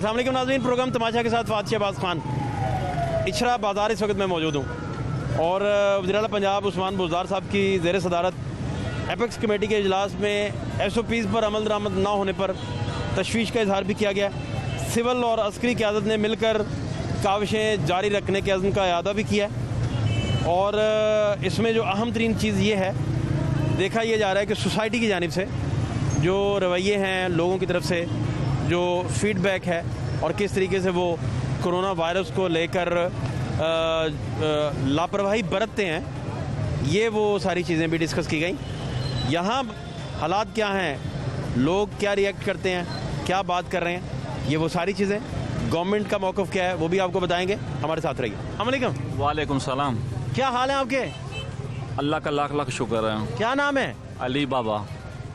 अस्सलाम वालेकुम नाज़रीन, प्रोग्राम तमाशा के साथ फात शहबाज खान। इचरा बाज़ार इस वक्त मैं मौजूद हूँ और वज़ीर आला पंजाब उस्मान बुज़दार साहब की ज़ेर सदारत एपेक्स कमेटी के इजलास में SOPs पर अमल दरामद न होने पर तशवीश का इजहार भी किया गया। सिविल और अस्करी क़यादत ने मिलकर काविशें जारी रखने के अज़्म का इरादा भी किया और इसमें जो अहम तरीन चीज़ ये है, देखा यह जा रहा है कि सोसाइटी की जानिब से जो रवैये हैं, लोगों की तरफ से जो फीडबैक है और किस तरीके से वो कोरोना वायरस को लेकर लापरवाही बरतते हैं, ये वो सारी चीज़ें भी डिस्कस की गई। यहाँ हालात क्या हैं, लोग क्या रिएक्ट करते हैं, क्या बात कर रहे हैं, ये वो सारी चीज़ें, गवर्नमेंट का मौक़िफ़ क्या है, वो भी आपको बताएंगे। हमारे साथ रहिए। अस्सलाम वालेकुम। वालेकुम सलाम। क्या हाल है आपके? अल्लाह का लाख लाख शुक्र है। क्या नाम है? अली बाबा।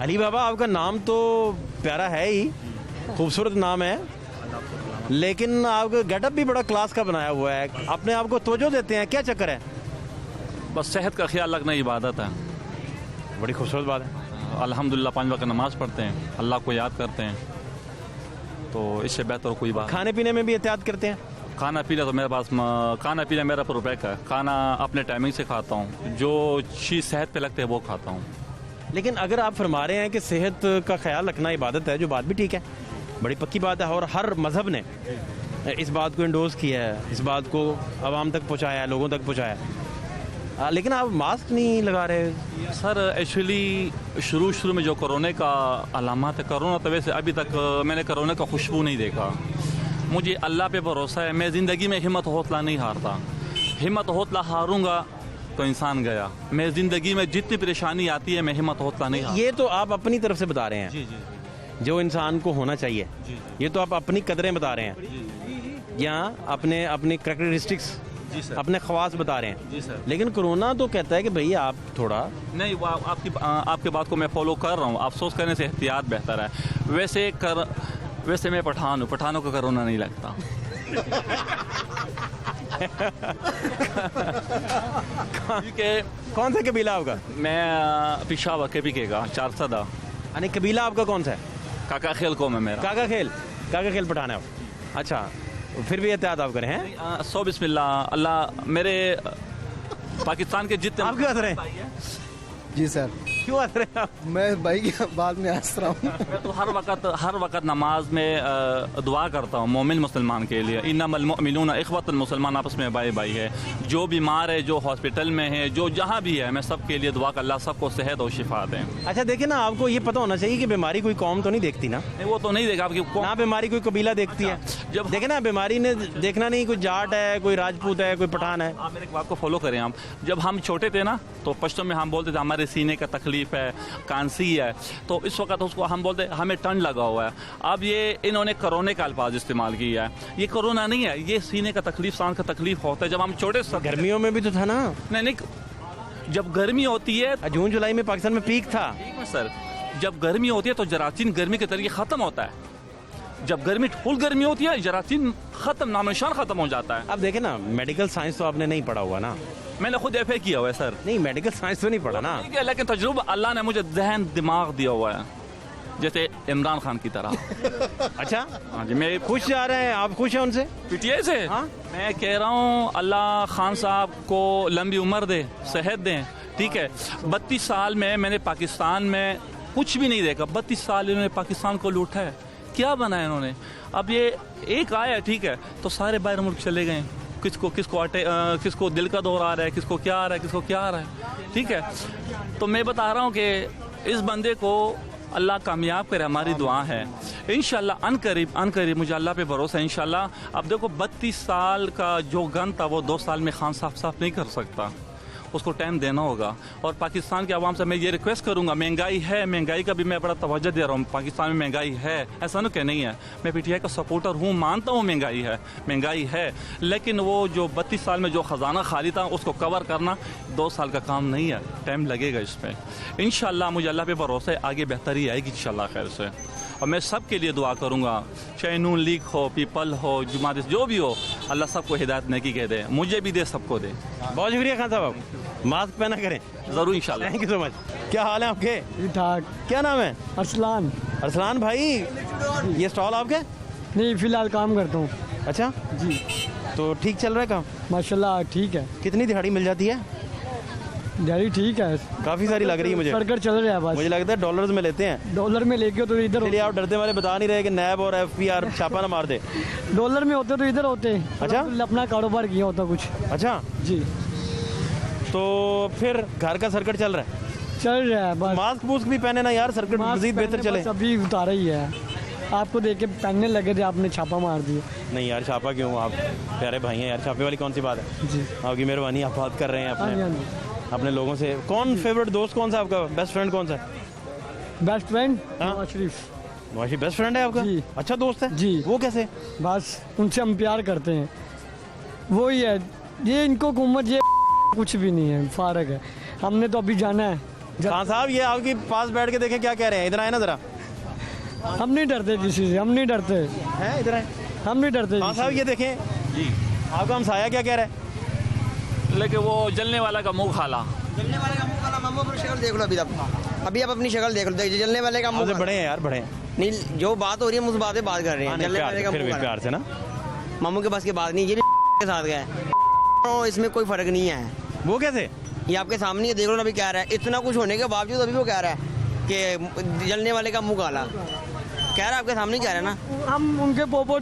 अली बाबा, आपका नाम तो प्यारा है ही, खूबसूरत नाम है, लेकिन आपका गेटअप भी बड़ा क्लास का बनाया हुआ है। अपने आप को तवज्जो देते हैं, क्या चक्कर है? बस सेहत का ख्याल रखना इबादत है। बड़ी खूबसूरत बात है। अल्हम्दुलिल्लाह 5 वक्त नमाज पढ़ते हैं, अल्लाह को याद करते हैं, तो इससे बेहतर कोई बात। खाने पीने में भी एहतियात करते हैं? खाना पीना तो मेरे पास खाना पीना मेरा परफेक्ट है। खाना अपने टाइमिंग से खाता हूँ, जो चीज़ सेहत पे लगते है वो खाता हूँ। लेकिन अगर आप फरमा रहे हैं कि सेहत का ख्याल रखना इबादत है, जो बात भी ठीक है, बड़ी पक्की बात है, और हर मज़हब ने इस बात को इंडोर्स किया है, इस बात को आवाम तक पहुँचाया है, लोगों तक पहुँचाया है, लेकिन आप मास्क नहीं लगा रहे। सर एक्चुअली शुरू में जो कोरोना का अलामत है, कोरोना तो वैसे अभी तक मैंने कोरोना का खुशबू नहीं देखा। मुझे अल्लाह पे भरोसा है, मैं ज़िंदगी में हिम्मत हौसला नहीं हारता। हिम्मत हौसला हारूंगा तो इंसान गया। मैं ज़िंदगी में जितनी परेशानी आती है मैं हिम्मत हौसला नहीं हारता। ये तो आप अपनी तरफ से बता रहे हैं। जी जी। जो इंसान को होना चाहिए, ये तो आप अपनी कदरें बता रहे हैं, या अपने कैरेक्टरिस्टिक्स, अपने ख़वास बता रहे हैं। जी सर। लेकिन कोरोना तो कहता है कि भाई आप थोड़ा नहीं, वो आपकी बात को मैं फॉलो कर रहा हूँ। अफसोस करने से एहतियात बेहतर है। वैसे मैं पठान हूँ, पठानों को कोरोना नहीं लगता। कौन सा कबीला आपका? मैं पेशावर KPK का 4 यानी कबीला आपका कौन सा है? काका खेल को मैं मेरा। काका खेल पठान है आप? अच्छा, फिर भी एहतियात आप करें हैं? सो बिस्मिल्लाह। अल्लाह मेरे पाकिस्तान के जितने आप क्यों हंस रहे हैं? जी सर। क्यों हंस रहे हैं आप? मैं भाई के बाद में हंस रहा हूँ। मैं तो हर वक्त नमाज में दुआ करता हूँ मोमिन मुसलमान के लिए। इन्नमल मुमिनून इख्वतुन, मुसलमान आपस में भाई भाई है। जो बीमार है, जो हॉस्पिटल में है, जो जहाँ भी है, मैं सबके लिए दुआ कर, अल्लाह सबको सेहत और शिफा दें। अच्छा देखिए ना, आपको ये पता होना चाहिए कि बीमारी कोई कौम तो नहीं देखती ना। नहीं, वो तो नहीं देखा आपकी ना बीमारी कोई कबीला देखती है। जब देखे ना, बीमारी ने देखना नहीं कोई जाट है, कोई राजपूत है, कोई पठान है। आप मेरे बात को फॉलो करें। हम जब हम छोटे थे ना, तो पश्तो में हम बोलते थे हमारे सीने का तकलीफ है, कांसी है, तो इस वक्त उसको हम बोलते हमें टन लगा हुआ है। अब ये इन्होंने कोरोना का अल्फाज इस्तेमाल किया है। ये कोरोना नहीं है, ये सीने का तकलीफ, सांस का तकलीफ होता है। जब हम छोटे गर्मियों में भी तो था ना। नहीं, जब गर्मी होती है, जून जुलाई में पाकिस्तान में पीक था सर। जब गर्मी होती है तो जरासीम गर्मी के तरीके खत्म होता है। जब फुल गर्मी होती है, जरासीम खत्म, नामनिशान खत्म हो जाता है। अब देखे ना, मेडिकल साइंस तो आपने नहीं पढ़ा हुआ ना। मैंने खुद FA किया हुआ है सर। नहीं, मेडिकल साइंस तो नहीं पढ़ा ना। ठीक है, लेकिन तजुर्बा अल्लाह ने मुझे जहन दिमाग दिया हुआ है, जैसे इमरान खान की तरह। अच्छा, हाँ जी। मैं खुश जा रहे हैं आप? खुश हैं उनसे? PTI से? हाँ? मैं कह रहा हूँ अल्लाह खान साहब को लंबी उम्र दे, सेहत दें। ठीक है, 32 साल में मैंने पाकिस्तान में कुछ भी नहीं देखा। 32 साल इन्होंने पाकिस्तान को लूटा है। क्या बनाया इन्होंने? अब ये एक आया, ठीक है, तो सारे बाहर मुल्क चले गए। किसको दिल का दौरा आ रहा है, किसको क्या आ रहा है, ठीक है। तो मैं बता रहा हूँ कि इस बंदे को अल्लाह कामयाब करे, हमारी दुआ है। इंशाल्लाह अनकरीब मुझे अल्लाह पे भरोसा है। इंशाल्लाह अब देखो, 32 साल का जो गन था वो 2 साल में खान साफ नहीं कर सकता। उसको टाइम देना होगा। और पाकिस्तान के आवाम से मैं ये रिक्वेस्ट करूंगा, महंगाई है, महंगाई का भी मैं बड़ा तवज्जो दे रहा हूँ। पाकिस्तान में महंगाई है, ऐसा ना कि नहीं है। मैं PTI का सपोर्टर हूँ, मानता हूँ महंगाई है, लेकिन वो जो 32 साल में जो ख़जाना खाली था उसको कवर करना 2 साल का काम नहीं है, टाइम लगेगा इसमें। इंशाल्लाह मुझे अल्लाह पे भरोसा है, आगे बेहतरी आएगी इंशाल्लाह खैर से। और मैं सब के लिए दुआ करूँगा, चाहे नून लीग हो, पीपल हो, जुमात, जो भी हो, अल्लाह सबको हिदायत नेकी के दे, मुझे भी दे, सबको दे। बहुत शुक्रिया खान साहब, मास्क पहना करें ज़रूर इंशाल्लाह। Thank you so much. क्या हाल है आपके? ठाक। क्या नाम है? अरसलान। अरसलान भाई, ये स्टॉल आपके? नहीं, फिलहाल काम करता हूँ। अच्छा जी, तो ठीक चल रहा है काम? माशाल्लाह ठीक है, कितनी दिहाड़ी मिल जाती है? दिहाड़ी ठीक है, काफ़ी सारी लग रही है मुझे। सर्कट चल रहा है बस। मुझे लगता है डॉलर्स में लेते हैं। डॉलर में लेके तो इधर इसलिए आप डरते वाले बता नहीं रहे कि नैब और एफपीआर छापा ना मार दे। डॉलर में होते तो इधर होते। अच्छा? अपना कारोबार किया होता कुछ। अच्छा, जी, तो फिर घर का सर्किट चल रहा है। चल रहा है बस। मास्क वूस्क भी पहने ना यार, सर्किट मास्क मजीद बेहतर पहनने चले। बस अभी उतारा ही है, आपको देख के पहनने लगे थे, आपने छापा मार दिया। नहीं यार, छापा क्यों? आप प्यारे भाई हैं यार, छापे वाली कौन सी बात है? जी, आपकी मेहरबानी, आप बात कर रहे हैं हाँ जी, हाँ अपने जी। अपने लोगों से। कौन फेवरेट दोस्त कौन सा आपका? बेस्ट फ्रेंड कौन सा है? बेस्ट फ्रेंड हाँ? नवाज शरीफ। नवाशी बेस्ट फ्रेंड है आपका? जी। अच्छा दोस्त है जी। वो कैसे? बस उनसे हम प्यार करते हैं, वो ही है। ये इनको हुकूमत ये कुछ भी नहीं है, फारक है। हमने तो अभी जाना है। खान साहब ये आपके पास बैठ के देखें क्या कह रहे हैं। इधर आए ना जरा। हम नहीं डरते किसी से, हम नहीं डरते, हैं इधर आए। हम नहीं डरते खान किसी साहब से। ये देखें जी, आपका हमसाया क्या कह रहा है? लेकिन वो जलने वाला का मुंह खाला। जलने वाले का मुंह काला। मामू अपनी शक्ल देख लो अभी तक। अभी आप अपनी शक्ल देख लो, जलने वाले का मुंह आपसे काला। बड़े हैं यार, बड़े हैं। नहीं, जो बात हो रही है हम उस बात पे बात कर रहे हैं। नहीं, जलने वाले का फिर मुंह भी काला। प्यार से ना। मामू के पास की बात नहीं, ये भी के साथ गया है। इसमें कोई फर्क नहीं है। वो कैसे? ये आपके सामने ही देख लो ना, अभी कह रहा है। इतना कुछ होने के बावजूद अभी वो कह रहा है कि जलने वाले का मुंह काला। कह रहा है, आपके सामने ही कह रहा है ना। हम उनके पोपो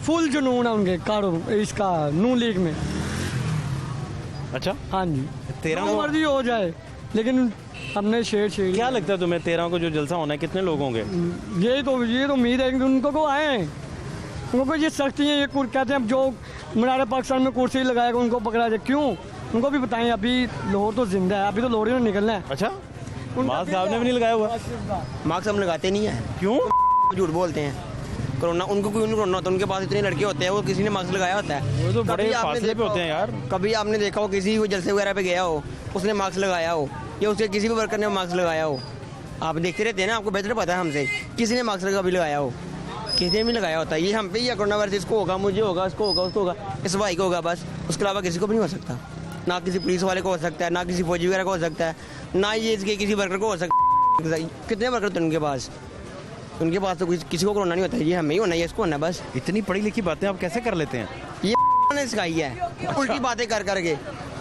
फुल जुनून है उनके कारो इसका नू लीग में। अच्छा, हाँ जी, तेरह जो को मर्जी हो जाए, लेकिन हमने शेर क्या लगता है तुम्हें 13 को जो जलसा होना है कितने लोग होंगे? ये तो उम्मीद है कि उनको को आए हैं, उनको ये सख्ती है। ये कहते हैं जो मीनार पाकिस्तान में कुर्सी लगाएगा उनको पकड़ा जाए। क्यों? उनको भी बताएं, अभी लाहौर तो जिंदा है, अभी तो लाहौर ही निकलना है। अच्छा, मास्क आपने भी नहीं लगाया हुआ? मार्क्स हम लगाते नहीं है। क्यों? झूठ बोलते हैं। कोरोना उनको कोई नहीं कोरोना होता, उनके पास इतने लड़के होते हैं, वो किसी ने मास्क लगाया होता है। वो तो बड़े कभी आपने फासले पे देखा होते हैं यार। कभी आपने देखा हो किसी को जलसे वगैरह पे गया हो, उसने मास्क लगाया हो, या उसके किसी भी वर्कर ने मास्क लगाया हो? आप देखते रहते हैं ना, आपको बेहतर पता है हमसे। किसी ने मास्क कभी लगाया हो? किसी ने भी लगाया होता है। ये हम पे ही कोरोना वायरस, इसको होगा, मुझे होगा, इसको होगा, उसको होगा, इस भाई को होगा, बस। उसके अलावा किसी को भी नहीं हो सकता। ना किसी पुलिस वाले को हो सकता है, ना किसी फौजी वगैरह को हो सकता है, ना ये इसके किसी वर्कर को हो सकता है। कितने वर्कर थे उनके पास? उनके पास तो किसी को कोरोना नहीं होता है। ये हमें ही होना है, इसको होना है, बस। इतनी पढ़ी लिखी बातें आप कैसे कर लेते हैं? ये ने सिखाई है उल्टी बातें कर करके।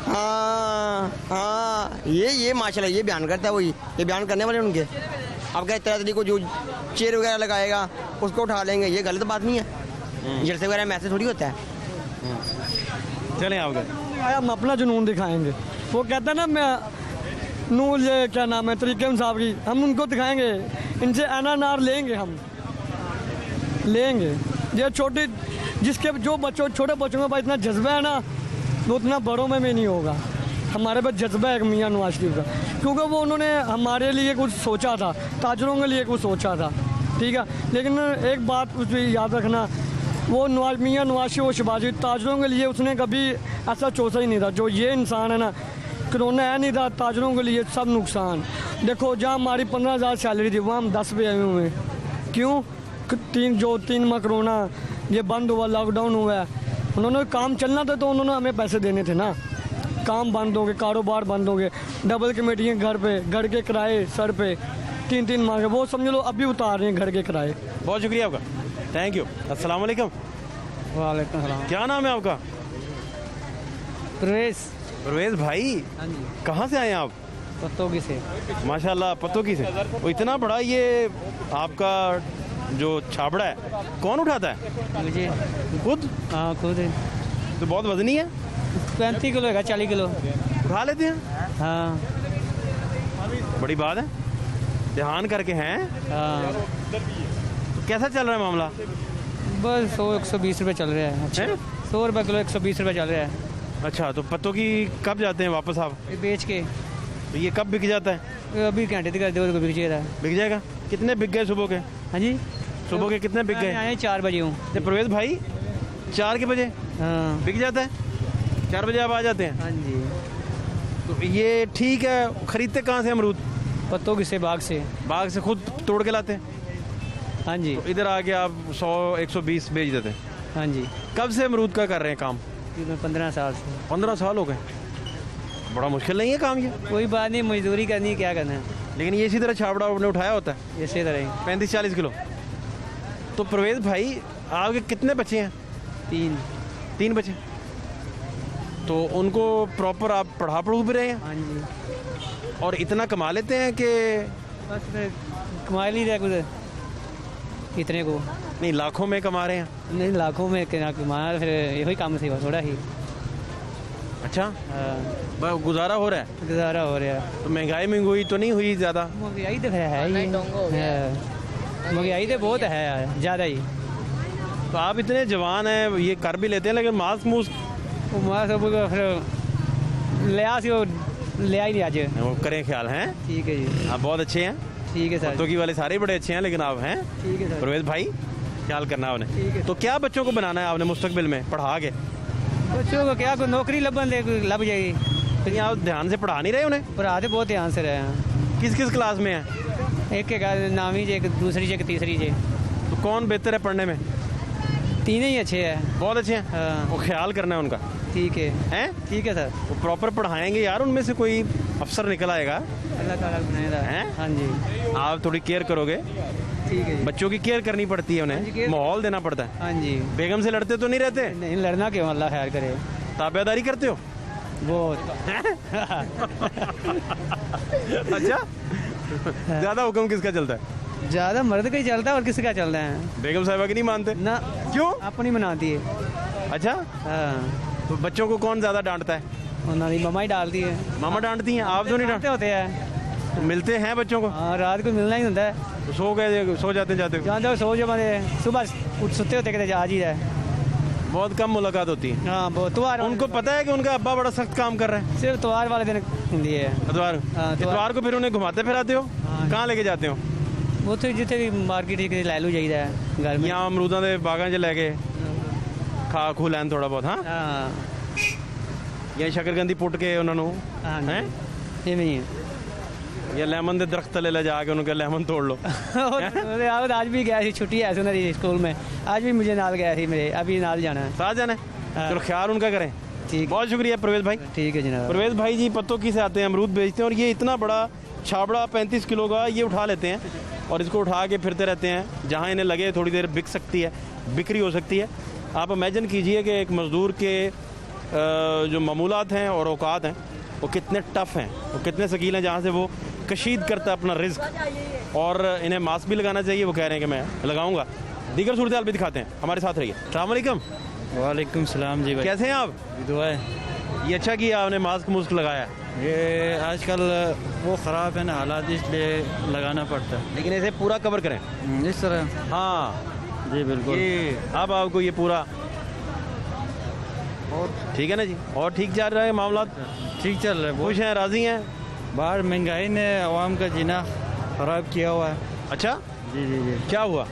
हाँ हाँ, ये माशाल्लाह ये बयान करता है, वही ये बयान करने वाले उनके। अब क्या तरह तरीके को जो चेयर वगैरह लगाएगा उसको उठा लेंगे, ये गलत बात नहीं है। जलसे वगैरह में ऐसे थोड़ी होता है। चलें आप गए। हम अपना जुनून दिखाएंगे। वो कहता है ना, मैं नूर ये क्या नाम है तरीके साहब की, हम उनको दिखाएंगे। इनसे एनानार लेंगे, हम लेंगे। ये छोटे जिसके जो बच्चों छोटे बच्चों के पास इतना जज्बा है ना, वो उतना बड़ों में भी नहीं होगा। हमारे पास जज्बा है मियाँ नवाज शरीफ का, क्योंकि वो उन्होंने हमारे लिए कुछ सोचा था, ताजरों के लिए कुछ सोचा था, ठीक है। लेकिन एक बात उसमें याद रखना, वो मियाँ नवाज शरीफ और शहबाज ताजरों के लिए उसने कभी ऐसा सोचा ही नहीं था। जो ये इंसान है ना, कोरोना है नहीं था, ताजरों के लिए सब नुकसान। देखो, जहाँ हमारी 15,000 सैलरी थी, वहाँ हम 10 पे आए हुए हैं। क्यों? 3 माह कोरोना ये बंद हुआ, लॉकडाउन हुआ है, उन्होंने काम चलना था तो उन्होंने हमें पैसे देने थे ना। काम बंद हो गए, कारोबार बंद हो गए, डबल कमेटियाँ घर पे, घर के किराए सर पे 3 माह के, वो समझ लो अभी उतार रहे हैं घर के किराए। बहुत शुक्रिया आपका, थैंक यू। अस्सलाम वालेकुम। वालेकुम सलाम। क्या नाम है आपका? परवेज भाई, कहाँ से आए हैं आप? पत्तोगी से। माशाल्लाह, पत्तोगी से। वो इतना बड़ा ये आपका जो छाबड़ा है कौन उठाता है? मुझे खुद? हाँ खुद। तो बहुत वजनी है। 35 किलो है, 40 किलो। उठा लेते हैं? हाँ बड़ी बात है, ध्यान करके हैं। हाँ, तो कैसा चल रहा है मामला? बस 100-120 रुपये चल रहा है। अच्छा, हैं? 100 रुपये किलो, 120 रुपये चल रहा है। अच्छा, तो पत्तों की कब जाते हैं वापस आप? ये बेच के तो ये कब बिक जाता है? अभी घंटे तक कर दो तो बिक जाएगा। बिक जाएगा। कितने बिक गए सुबह के? हाँ जी, सुबह के कितने बिक मैं गए? आए 4 बजे हूँ। तो परवेज भाई 4 के बजे हाँ बिक जाता है? 4 बजे आप आ जाते हैं? हाँ जी। तो ये ठीक है। खरीदते कहाँ से अमरूद? पत्तों किसे बाग से। बाग से खुद तोड़ के लाते हैं? हाँ जी, तो इधर आके आप 100-120 बेच देते हैं। हाँ जी। कब से अमरूद का कर रहे हैं काम? 15 साल से। 15 साल हो गए। बड़ा मुश्किल नहीं है काम ये? कोई बात नहीं, मजदूरी करनी है, क्या करना है, लेकिन ये इसी तरह छाबड़ा आपने उठाया होता है इसी तरह ही। 35-40 किलो। तो परवेज भाई आपके कितने बच्चे हैं? 3 बच्चे। तो उनको प्रॉपर आप पढ़ू भी रहे हैं? हाँ जी, और इतना कमा लेते हैं कि बस फिर कमा ही रहा कुछ इतने को, नहीं लाखों में कमा रहे हैं? नहीं लाखों में क्या कमाना, फिर यही काम से थोड़ा ही अच्छा, बस गुजारा हो रहा है। गुजारा हो रहा है। तो महंगाई तो नहीं हुई ज़्यादा? महंगाई तो फिर है ही, महंगाई तो बहुत है यार, ज़्यादा ही। तो आप इतने जवान हैं, ये कर भी लेते हैं, लेकिन मास्क मूस्क वो माँ सब फिर लिया से वो लिया ही नहीं आज। वो करें ख्याल हैं। ठीक है जी, आप बहुत अच्छे हैं, ठीक है सर, तो की वाले सारे बड़े अच्छे हैं, लेकिन आप हैं ठीक है सर। परवेज भाई, ख्याल करना ठीक आपने। है। तो क्या बच्चों को बनाना है आपने मुस्तकबिल में पढ़ा के? बच्चों को क्या कोई नौकरी लग जाएगी। लेकिन आप ध्यान से पढ़ा नहीं रहे उन्हें? पढ़ाते बहुत ध्यान से रहे हैं। किस किस क्लास में है? एक के नामी जे, एक दूसरी जे, एक तीसरी जे, तो कौन बेहतर है पढ़ने में? तीनों ही अच्छे हैं। बहुत अच्छे हैं। हाँ। वो ख्याल करना है उनका, ठीक है, हैं? ठीक है सर, वो प्रॉपर पढ़ाएंगे यार, उनमें से कोई अफसर निकल आएगा। अल्लाह ताला बनाएगा। हैं? हाँ जी, आप थोड़ी केयर करोगे, ठीक है जी। बच्चों की केयर करनी पड़ती है, हाँ जी, उन्हें केयर- माहौल देना पड़ता है। हाँ जी, बेगम से लड़ते तो नहीं रहते? नहीं लड़ना क्यों, अल्लाह खैर करे। ताबेदारी करते हो? बहुत अच्छा, ज्यादा हुक्म किसका चलता है? ज़्यादा मर्द का ही चलता है, और किसी का चलता है बेगम साहिबा की नहीं मानते? ना, क्यों? अपनी बनाती है। अच्छा, हाँ, तो बच्चों को कौन ज्यादा डांटता है? उन्होंने मम्मा ही डालती है। मामा डांटती हैं, आप तो नहीं डांटते डांटते? होते हैं। तो मिलते हैं बच्चों को? हाँ, रात को मिलना ही होता है। तो सो जाते जाते हो? जानते हो, सो जो मैंने सुबह उठ सुते होते कहते आज ही है। बहुत कम मुलाकात होती है। हाँ, बहुत त्योहार उनको पता है कि उनका अब्बा बड़ा सख्त काम कर रहा है? सिर्फ त्योहार वाले दिन हिंदी है। इतवार हाँ, इतवार को फिर उन्हें घुमाते फिराते हो? हाँ। कहाँ लेके जाते हो? वो तो जितने भी मार्केट लै लू जाइए घर में। यहाँ अमरूदां दे बागां च लैके खा खू लैन थोड़ा बहुत? हाँ, हाँ, या शकरकंदी पुट के उन्होंने हाँ हैं, ये नहीं है। या लेमन दे दरख्त तले ले जाके उनके लेमन तोड़ लो। और आज भी गया थी, छुट्टी है सुना थी स्कूल में, आज भी मुझे नाल गया थी, मेरे अभी नाल जाना है। साथ जाना है? हाँ। चलो ख्याल उनका करें। ठीक, बहुत शुक्रिया परवेज भाई। ठीक है जनाब। परवेज भाई जी पत्तों की से आते हैं, अमरूद बेचते हैं, और ये इतना बड़ा छाबड़ा 35 किलो का ये उठा लेते हैं और इसको उठा के फिरते रहते हैं। जहाँ इन्हें लगे थोड़ी देर बिक सकती है, बिक्री हो सकती है। आप इमेजिन कीजिए कि एक मज़दूर के जो मामूलात हैं और औकात हैं वो कितने टफ़ हैं, वो कितने सकील हैं, जहाँ से वो कशीद करता है अपना रिस्क। और इन्हें मास्क भी लगाना चाहिए, वो कह रहे हैं कि मैं लगाऊंगा। दीगर सूरत हाल भी दिखाते हैं, हमारे साथ रहिए। अस्सलाम वालेकुम। वालेकुम सलाम जी भाई, कैसे हैं आप? दुआ है। ये अच्छा किया आपने मास्क मुस्क लगाया है। ये आजकल वो ख़राब है ना हालात, इसलिए लगाना पड़ता है। लेकिन इसे पूरा कवर करें। इस तरह हाँ जी बिल्कुल। ये अब आपको ये पूरा और ठीक है ना जी, और ठीक चल रहा है मामला? ठीक चल रहा है। खुश हैं, राजी हैं? बाहर महंगाई ने आवाम का जीना ख़राब किया हुआ है। अच्छा, जी जी जी, क्या हुआ?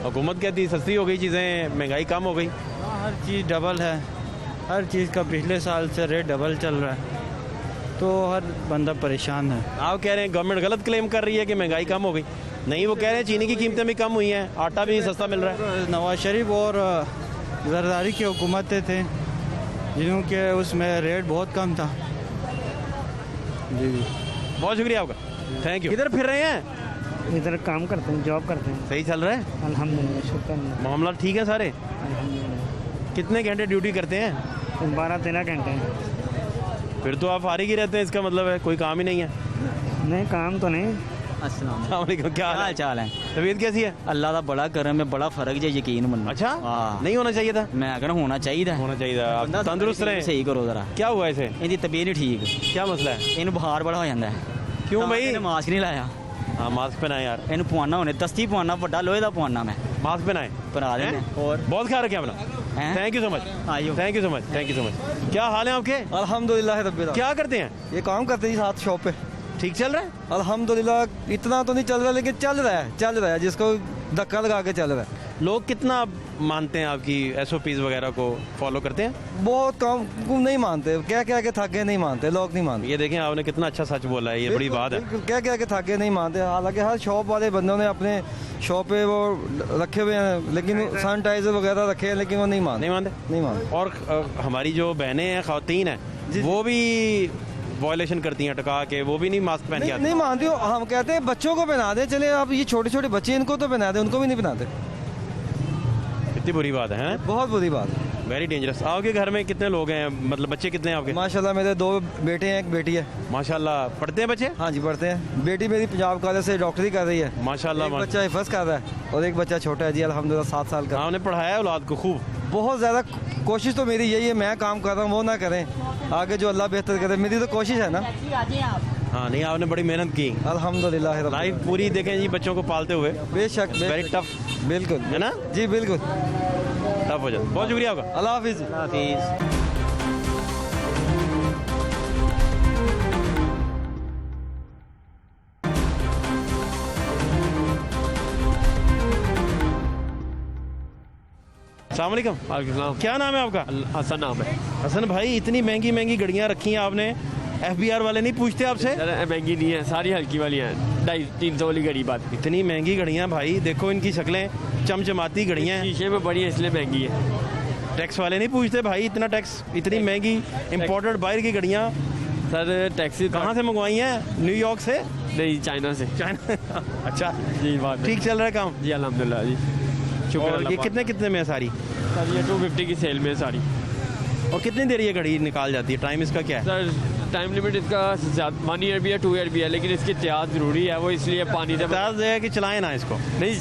हुकूमत कहती सस्ती हो गई चीज़ें, महंगाई कम हो गई। हर चीज़ डबल है, हर चीज़ का पिछले साल से रेट डबल चल रहा है, तो हर बंदा परेशान है। आप कह रहे हैं गवर्नमेंट गलत क्लेम कर रही है कि महंगाई कम हो गई। नहीं, वो कह रहे हैं चीनी की कीमतें भी कम हुई हैं, आटा भी सस्ता मिल रहा है। नवाज शरीफ और जरदारी की हुकूमतें थे जिनके उसमें रेट बहुत कम था। जी जी, बहुत शुक्रिया आपका, थैंक यू। किधर फिर रहे हैं? इधर काम करते हैं, जॉब करते हैं। सही चल रहा है? अल्हम्दुलिल्लाह, शुक्र मामला ठीक है सारे? अल्हम्दुलिल्लाह। कितने घंटे ड्यूटी करते हैं? 12-13 घंटे। फिर तो आप फारिग ही रहते हैं, इसका मतलब है कोई काम ही नहीं है। नहीं, काम तो नहीं। अस्सलाम अस्सलाम वालेकुम, क्या हाल है? चाल है? तबीयत कैसी है? अल्लाह का बड़ा करम है, बड़ा फर्क जे यकीन मनो। अच्छा, हाँ। नहीं होना चाहिए था? मैं अगर होना चाहिए होना चाहिए था। आप तंदुरुस्त रहे। सही करो जरा। क्या हुआ इसे? इनकी तबीयत नहीं ठीक, क्या मसला है? इन्हें बुखार बड़ा हो जाता है। क्यों भाई? इन्हें मास्क नहीं लाया। हाँ, मास्क पहनाए यार, इन्हें पवाना होने दस्ती पवाना, बड़ा लोहे का पवाना मैं मास्क पहनाए। बना देने। हैं? और बहुत ख्याल रखें अपना। हैं? थैंक यू सो मच, आइयो। Thank you so much, thank you so much. क्या हाल है आपके? अल्हम्दुलिल्लाह रब्बिल क्या करते हैं? ये काम करते हैं जी, साथ शॉप पे। ठीक चल रहा है? अल्हम्दुलिल्लाह, इतना तो नहीं चल रहा, लेकिन चल रहा है, जिसको धक्का लगा के चल रहा है। लोग कितना मानते हैं आपकी SOPs वगैरह को फॉलो करते हैं? बहुत कम नहीं मानते, क्या क्या के थके नहीं मानते, लोग नहीं मानते। ये देखें, आपने कितना अच्छा सच बोला है, ये बड़ी बात है। क्या क्या के थके नहीं मानते। हालांकि हर शॉप वाले बंदों ने अपने शॉप पे वो रखे हुए हैं, लेकिन सैनिटाइजर वगैरह रखे हैं, लेकिन वो नहीं मानते। नहीं मानते। और हमारी जो बहनें हैं, ख़वातीन हैं, वो भी वायलेशन करती हैं टका के, वो भी नहीं मास्क पहन के आती। नहीं मानती हो। हम कहते हैं बच्चों को पहना दे, चले आप ये छोटे छोटे बच्चे इनको तो पहना दे, उनको भी नहीं पहनाते। कितनी बुरी बात है बहुत बुरी बात है। Very dangerous. आपके घर में कितने लोग हैं, मतलब बच्चे कितने हैं आपके? माशाल्लाह मेरे 2 बेटे हैं, एक बेटी है। माशाल्लाह। पढ़ते हैं बच्चे? हाँ जी पढ़ते हैं। बेटी मेरी पंजाब कॉलेज से डॉक्टरी कर रही है। माशाल्लाह। एक बच्चा हिफज कर रहा है और एक बच्चा छोटा है जी, अल्हम्दुलिल्लाह 7 साल का। आपने पढ़ाया है औलाद को खूब? बहुत ज़्यादा कोशिश तो मेरी यही है, मैं काम कर रहा हूँ वो ना करें, आगे जो अल्लाह बेहतर करे, मेरी तो कोशिश है ना। हाँ नहीं, आपने बड़ी मेहनत की अल्हम्दुलिल्लाह। लाइफ पूरी देखें जी बच्चों को पालते हुए। बेशक वेरी टफ। बिल्कुल है ना जी, बिल्कुल टफ हो जाता। बहुत शुक्रिया आपका। अल्लाह हाफिज़। अस्सलाम वालेकुम। क्या नाम है आपका? हसन नाम है। हसन भाई, इतनी महंगी महंगी घड़ियाँ रखी हैं आपने, FBI वाले नहीं पूछते आपसे? महंगी नहीं है, सारी हल्की वाली हैं, 250-300 वाली घड़ी बात। इतनी महंगी घड़ियाँ भाई, देखो इनकी शक्लें चमचमाती घड़ियाँ हैं। शीशे में बड़ी है इसलिए महंगी है। टैक्स वाले नहीं पूछते भाई इतना टैक्स? इतनी महंगी इम्पोर्टेड बाहर की घड़ियाँ सर टैक्सी कहाँ से मंगवाई हैं? न्यूयॉर्क से? नहीं, चाइना से। चाइना। अच्छा जी, बात ठीक चल रहा है काम? जी अल्हम्दुलिल्लाह जी, शुक्र। और ये कितने कितने में है सारी? सर ये 250 की सेल में है सारी। और कितनी देर ये घड़ी निकाल जाती है? टाइम इसका क्या है? सर टाइम लिमिट इसका 1 ईयर भी है, 2 ईयर भी है, लेकिन इसकी एहतियात ज़रूरी है, वो इसलिए पानी से एहतियात है कि चलाएं ना इसको? नहीं,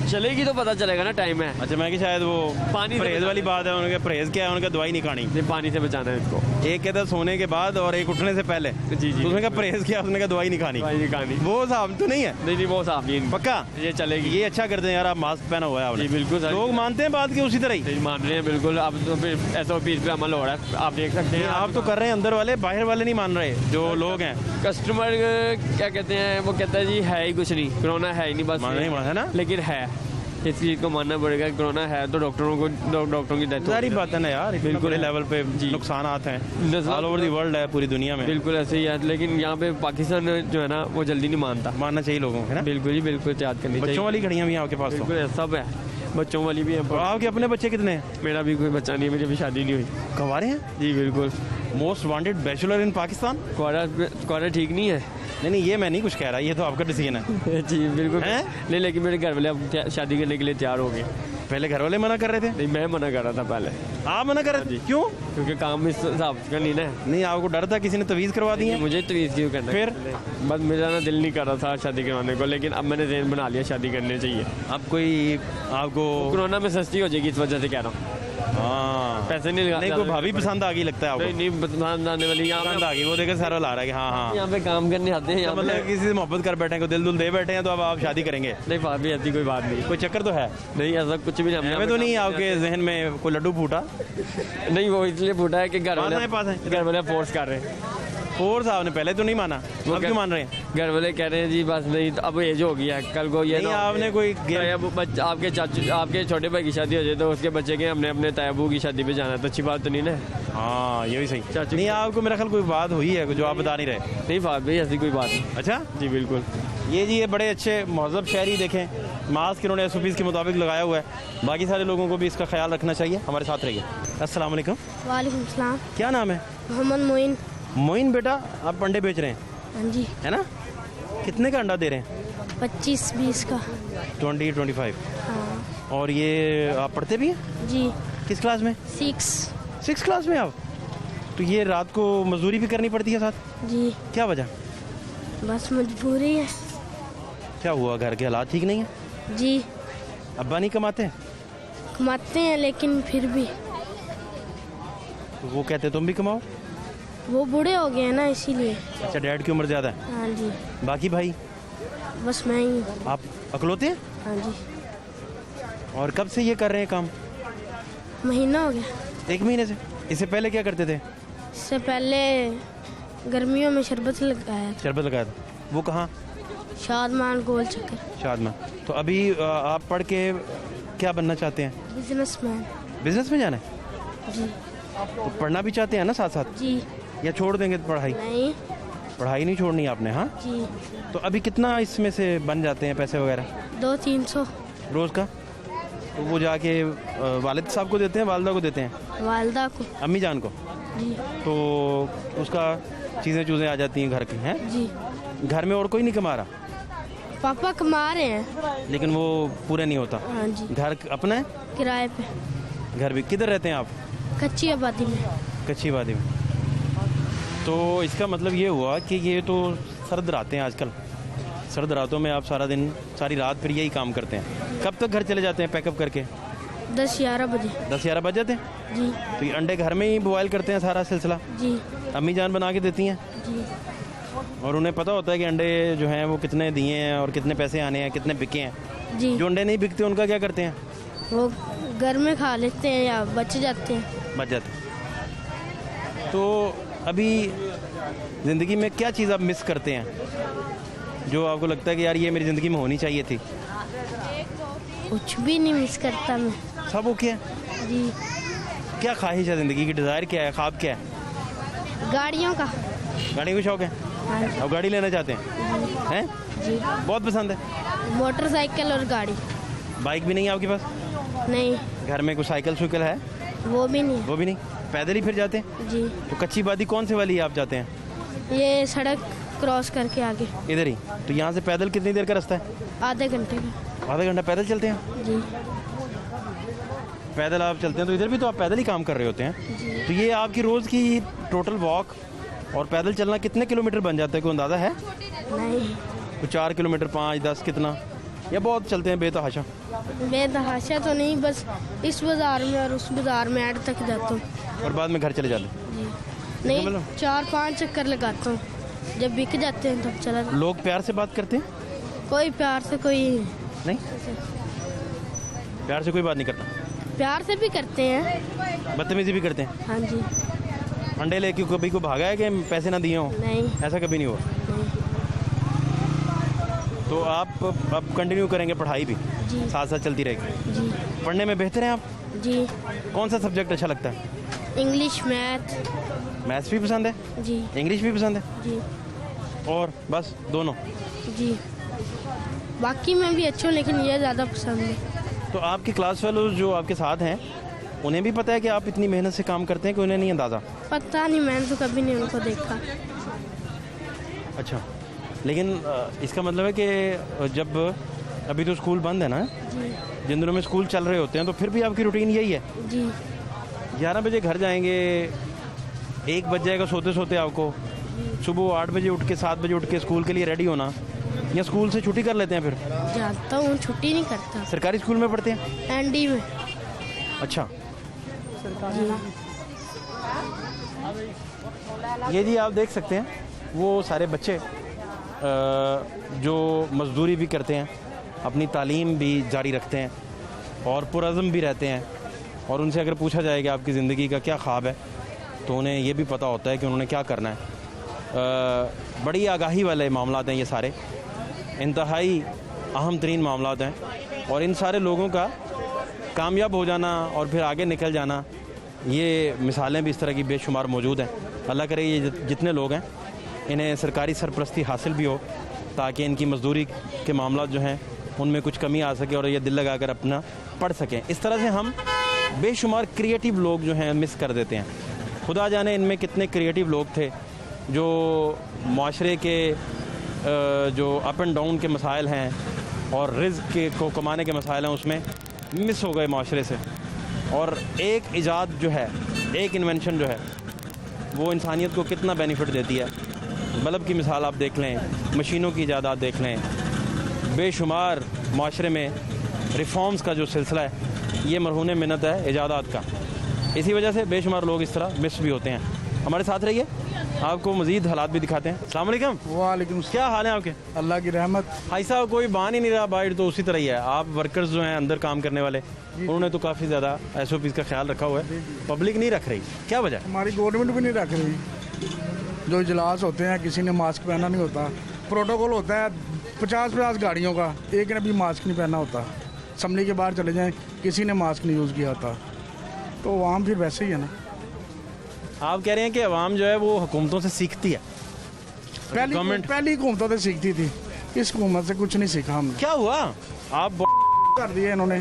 चलेगी तो पता चलेगा ना, टाइम है। अच्छा, मैं कि शायद वो पानी परहेज वाली बात है उनके। परहेज क्या है उनका? दवाई नहीं खानी। नहीं, पानी से बचाना है इसको। एक कहता है सोने के बाद और एक उठने से पहले। जी जी। तो उसने कहा परहेज क्या? उसने कहा दवाई नहीं खानी। दवाई नहीं खानी। वो साहब तो नहीं है? नहीं, वो साफ नहीं। पक्का ये चलेगी। ये अच्छा करते हैं यार, आप मास्क पहना हुआ है आपने। जी बिल्कुल सर। लोग मानते हैं बात की उसी तरह ही? नहीं मान रहे हैं बिल्कुल। अब तो फिर SOP पे अमल हो रहा है, आप देख सकते हैं। आप तो कर रहे हैं, अंदर वाले, बाहर वाले नहीं मान रहे जो लोग हैं। कस्टमर क्या कहते हैं, वो कहता है जी है ही कुछ नहीं, कोरोना है ही नहीं, बस नहीं माना है ना, लेकिन है, इस चीज़ को मानना पड़ेगा। कोरोना है तो डॉक्टरों की डेथ सारी बात है ना यार, बिल्कुल लेवल पे नुकसान आते हैं ऑल ओवर दी वर्ल्ड है, पूरी दुनिया में। बिल्कुल ऐसे ही है, लेकिन यहाँ पे पाकिस्तान जो है ना वो जल्दी नहीं मानता। मानना चाहिए लोगों को, है ना? बिल्कुल जी, बिल्कुल एहतियात करनी चाहिए। बच्चों वाली घड़ियाँ भी हैं आपके पास? बिल्कुल सब है, बच्चों वाली भी है। आपके अपने बच्चे कितने हैं? मेरा भी कोई बच्चा नहीं है, मेरी भी शादी नहीं हुई। कवारे हैं? जी बिल्कुल। Most wanted bachelor in Pakistan? क्वारा ठीक नहीं है। नहीं ये मैं नहीं कुछ कह रहा, ये तो आपका डिसीजन है। जी बिल्कुल है? नहीं, लेकिन मेरे घर वाले अब शादी करने के लिए तैयार हो गए। पहले घर वाले मना कर रहे थे? नहीं, मैं मना कर रहा था पहले। आप मना कर रहे थे? क्यों? क्योंकि काम इस हिसाब का नहीं ना। नहीं, आपको डर था किसी ने तवीज़ करवा दी है? मुझे तवीज़ क्यों करना? फिर बस मेरा ना दिल नहीं कर रहा था शादी करवाने को, लेकिन अब मैंने ज़हन बना लिया शादी करनी चाहिए। अब कोई आपको कोरोना में सस्ती हो जाएगी, इस वजह से कह रहा हूँ। हाँ, पैसे नहीं लगा। नहीं कोई भाभी पसंद आ गई लगता है आपको? नहीं पसंद आने वाली, यहाँ पसंद आ गई, वो देखे सर ला रहा है कि हाँ हाँ यहाँ पे काम करने आते हैं। मतलब किसी से मोहब्बत कर बैठे हैं, कोई दिल दुल दे बैठे हैं, तो अब आप शादी करेंगे? नहीं भाभी, ऐसी कोई बात नहीं। कोई चक्कर तो है नहीं? ऐसा कुछ भी नहीं। हमें तो नहीं आपके जहन में कोई लड्डू फूटा? नहीं, वो इसलिए फूटा है कि घर वाले फोर्स कर रहे हैं। फोर्स आपने पहले तो नहीं माना, अब क्यों मान रहे हैं? घर वाले कह रहे हैं जी बस नहीं, तो अब एज हो गया है, कल को ये नहीं आपने कोई आपके चाचू, आपके छोटे भाई की शादी हो जाए तो उसके बच्चे के हमने अपने तायाबू की शादी पे जाना है, तो अच्छी बात तो नहीं ना। हाँ ये भी सही। चाचू नहीं आपको मेरा ख्याल कोई बात हुई है जो आप बता नहीं रहे? नहीं भाई, ऐसी कोई बात नहीं। अच्छा जी बिल्कुल। ये जी ये बड़े अच्छे महज़ब शहरी देखें, मास्क इन्होंने SOPs के मुताबिक लगाया हुआ है। बाकी सारे लोगों को भी इसका ख्याल रखना चाहिए। हमारे साथ रहिए। अस्सलाम वालेकुम। वालेकुम सलाम। क्या नाम है? मोहम्मद मोइन। मोइन बेटा, आप अंडे बेच रहे हैं? हाँ जी। है ना? कितने का अंडा दे रहे हैं? 25-20 का। 20-25। हाँ। और ये आप पढ़ते भी हैं? जी। किस क्लास में? 6 क्लास में आप? तो ये रात को मजदूरी भी करनी पड़ती है साथ? जी। क्या वजह? बस मजबूरी है। क्या हुआ, घर के हालात ठीक नहीं है? जी। अब्बा नहीं कमाते हैं? कमाते हैं लेकिन फिर भी। वो कहते तुम भी कमाओ? वो बूढ़े हो गए हैं ना, इसीलिए। अच्छा, डैड की उम्र ज़्यादा है? हाँ जी। बाकी भाई? बस मैं ही हूँ। आप अकलौते हैं? हाँ जी। और कब से ये कर रहे हैं काम? महीना हो गया। 1 महीने से? इससे पहले क्या करते थे? इससे पहले गर्मियों में शरबत लगाया था। शरबत लगाया था? वो कहाँ? शादमान गोल चक्कर। शादमान। तो अभी आप पढ़ के क्या बनना चाहते हैं? बिजनेसमैन। बिजनेस में जाना है? जी। तो पढ़ना भी चाहते हैं ना साथ साथ? जी। या छोड़ देंगे पढ़ाई? नहीं। पढ़ाई नहीं छोड़नी आपने? हाँ जी। तो अभी कितना इसमें से बन जाते हैं पैसे वगैरह? 200-300 रोज़ का? तो वो जाके वालिद साहब को देते हैं, वालदा को देते हैं? वालदा को। अम्मी जान को? जी। तो उसका चीज़ें आ जाती हैं घर की हैं? जी। घर में और कोई नहीं कमा रहा? पापा कमा रहे हैं। लेकिन वो पूरा नहीं होता। हाँ जी। घर अपना है? किराए पे। घर भी किधर रहते हैं आप? कच्ची आबादी में। कच्ची आबादी में। तो इसका मतलब ये हुआ कि ये तो सर्द रातें हैं आजकल, सर्द रातों में आप सारा दिन सारी रात फिर यही काम करते हैं। कब तक घर चले जाते हैं पैकअप करके? 10-11 बजे। 10-11 बज जाते हैं। जी तो ये अंडे घर में ही बॉयल करते हैं सारा सिलसिला? जी अम्मी जान बना के देती हैं जी। और उन्हें पता होता है कि अंडे जो हैं वो कितने दिए हैं और कितने पैसे आने हैं, कितने बिके हैं? जी जो अंडे नहीं बिकते उनका क्या करते हैं? वो घर में खा लेते हैं या बच जाते हैं। बच जाते हैं। तो अभी ज़िंदगी में क्या चीज़ आप मिस करते हैं जो आपको लगता है कि यार ये मेरी ज़िंदगी में होनी चाहिए थी? कुछ भी नहीं मिस करता मैं। सब ओके है? जी। क्या ख्वाहिश है ज़िंदगी की? डिज़ायर क्या है? ख्वाब क्या है? गाड़ियों का। गाड़ी का शौक है? हाँ जी। अब गाड़ी लेना चाहते हैं? हैं? जी। बहुत पसंद है? मोटरसाइकिल और गाड़ी। बाइक भी नहीं है आपके पास? नहीं, घर में कोई साइकिल सुइकिल है? वो भी नहीं। वो भी नहीं? पैदल ही फिर जाते हैं? जी। तो कच्ची आबादी कौन से वाली आप जाते हैं? ये सड़क क्रॉस करके आगे। इधर ही? तो यहाँ से पैदल कितनी देर का रास्ता है? आधे घंटे का। आधा घंटा पैदल चलते हैं? जी। पैदल आप चलते हैं तो इधर भी तो आप पैदल ही काम कर रहे होते हैं। तो ये आपकी रोज़ की टोटल वॉक और पैदल चलना कितने किलोमीटर बन जाता है, कोई अंदाज़ा है? नहीं। तो 4 किलोमीटर, 5, 10 कितना, या बहुत चलते हैं बेतहाशा? बेतहाशा तो नहीं, बस इस बाज़ार में और उस बाज़ार में ऐड तक जाता हूँ और बाद में घर चले जाते हैं? जी। नहीं, 4-5 चक्कर लगाता हूँ, जब बिक जाते हैं तब चला जाता। लोग प्यार से बात करते हैं? कोई प्यार से कोई नहीं? प्यार से कोई बात नहीं करता? प्यार से भी करते हैं। बदतमीजी भी करते हैं? हाँ जी। अंडे लेके कभी को भागा है कि पैसे ना दिए हों? नहीं। ऐसा कभी नहीं हुआ? नहीं। तो आप अब कंटिन्यू करेंगे पढ़ाई भी? जी। साथ साथ चलती रहेगी? जी। पढ़ने में बेहतर हैं आप? जी। कौन सा सब्जेक्ट अच्छा लगता है? English, math. मैथ्स भी पसंद है? जी। इंग्लिश भी पसंद है? जी। और बस दोनों? जी। बाकी मैं भी अच्छी हूँ, लेकिन ये ज़्यादा पसंद है। तो आपके क्लास फेलोज जो आपके साथ हैं उन्हें भी पता है कि आप इतनी मेहनत से काम करते हैं कि उन्हें नहीं अंदाज़ा? पता नहीं, मैंने तो कभी नहीं उनको देखा। अच्छा, लेकिन इसका मतलब है कि जब अभी तो स्कूल बंद है ना, जी। जिन दिनों में स्कूल चल रहे होते हैं तो फिर भी आपकी रूटीन यही है? जी। 11 बजे घर जाएंगे, 1 बज जाएगा सोते सोते आपको, सुबह 8 बजे उठ के 7 बजे उठ के स्कूल के लिए रेडी होना, या स्कूल से छुट्टी कर लेते हैं? फिर जाता हूँ, छुट्टी नहीं करता। सरकारी स्कूल में पढ़ते हैं? एनडी में। अच्छा जी। ये जी आप देख सकते हैं वो सारे बच्चे जो मज़दूरी भी करते हैं, अपनी तालीम भी जारी रखते हैं और पुरज़्म भी रहते हैं, और उनसे अगर पूछा जाए कि आपकी ज़िंदगी का क्या ख्वाब है तो उन्हें ये भी पता होता है कि उन्होंने क्या करना है। बड़ी आगाही वाले मामला हैं ये सारे, इंतहाई अहम तरीन मामला हैं, और इन सारे लोगों का कामयाब हो जाना और फिर आगे निकल जाना, ये मिसालें भी इस तरह की बेशुमार मौजूद हैं। अल्लाह करे ये जितने लोग हैं इन्हें सरकारी सरपरस्ती हासिल भी हो, ताकि इनकी मजदूरी के मामला जो हैं उनमें कुछ कमी आ सके और ये दिल लगा कर अपना पढ़ सकें। इस तरह से हम बेशुमार क्रिएटिव लोग जो हैं मिस कर देते हैं। खुदा जाने इनमें कितने क्रिएटिव लोग थे जो माशरे के जो अप एंड डाउन के मसाइल हैं और रिज़्क़ को कमाने के मसाइल हैं उसमें मिस हो गए माशरे से। और एक इजाद जो है, एक इन्वेंशन जो है, वो इंसानियत को कितना बेनिफिट देती है। बल्ब की मिसाल आप देख लें, मशीनों की इजादात देख लें, बेशुमार माशरे में रिफॉर्म्स का जो सिलसिला है ये मरहून मिन्नत है इजादात का। इसी वजह से बेशुमार लोग इस तरह मिस भी होते हैं। हमारे साथ रहिए, आपको मज़ीद हालात भी दिखाते हैं। अस्सलाम वालेकुम। वालेकुम। क्या हाल है आपके? अल्लाह की रहमत। भाई साहब कोई बान ही नहीं रहा, बाइट तो उसी तरह ही है। आप वर्कर्स जो हैं अंदर काम करने वाले, उन्होंने तो काफ़ी ज़्यादा SOPs का ख्याल रखा हुआ है, पब्लिक नहीं रख रही, क्या वजह? हमारी गवर्नमेंट भी नहीं रख रही। जो इजलास होते हैं किसी ने मास्क पहना नहीं होता, प्रोटोकॉल होता है 50-50 गाड़ियों का, एक ने भी मास्क नहीं पहना होता। असम्बली के बाहर चले जाएं, किसी ने मास्क नहीं यूज़ किया होता, तो आवाम फिर वैसे ही है ना। आप कह रहे हैं कि अवाम जो है वो हुकूमतों से सीखती है? पहली हुकूमतों से सीखती थी, इस हुकूमत से कुछ नहीं सीखा हमने। क्या हुआ? आप कर दिए इन्होंने,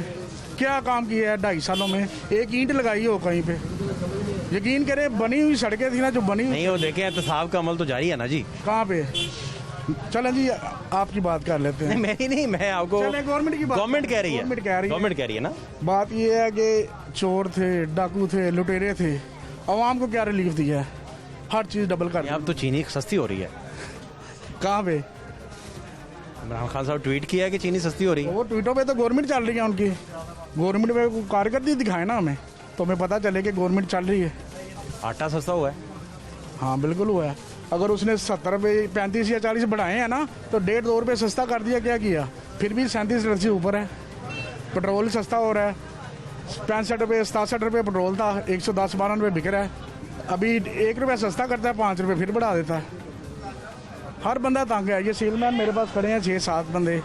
क्या काम किया है 2.5 सालों में? एक ईंट लगाई हो कहीं पे? यकीन करें बनी हुई सड़कें थी ना जो बनी नहीं, वो देखें एहतसाब का अमल तो जारी है ना जी। कहाँ पे? चलें जी आपकी बात कर लेते हैं। नहीं मेरी नहीं, मैं आपको चलें गवर्नमेंट की बात, गवर्नमेंट कह रही है, गवर्नमेंट कह रही है ना। बात ये है कि चोर थे, डाकू थे, लुटेरे थे, आवाम को क्या रिलीफ दिया है? हर चीज़ डबल कर दी। अब तो चीनी सस्ती हो रही है। कहाँ पे? इमरान खान साहब ट्वीट किया है कि चीनी सस्ती हो रही है। वो ट्वीटों पे तो गवर्नमेंट चल रही है उनकी, गवर्नमेंट में कारकर्दगी दिखाए ना हमें, तो हमें पता चले कि गवर्नमेंट चल रही है। आटा सस्ता हुआ है। हाँ बिल्कुल हुआ है। अगर उसने 70 रुपये 35 या 40 बढ़ाए हैं ना, तो 1.5-2 रुपये सस्ता कर दिया, क्या किया? फिर भी 37 रुपये से ऊपर है। पेट्रोल सस्ता हो रहा है, 65 रुपये 67 रुपये पेट्रोल था, 110-12 रुपये बिक रहा है। अभी 1 रुपया सस्ता करता है, 5 रुपये फिर बढ़ा देता है। हर बंदा तंग है। ये सेलमैन मेरे पास खड़े हैं 6-7 बंदे।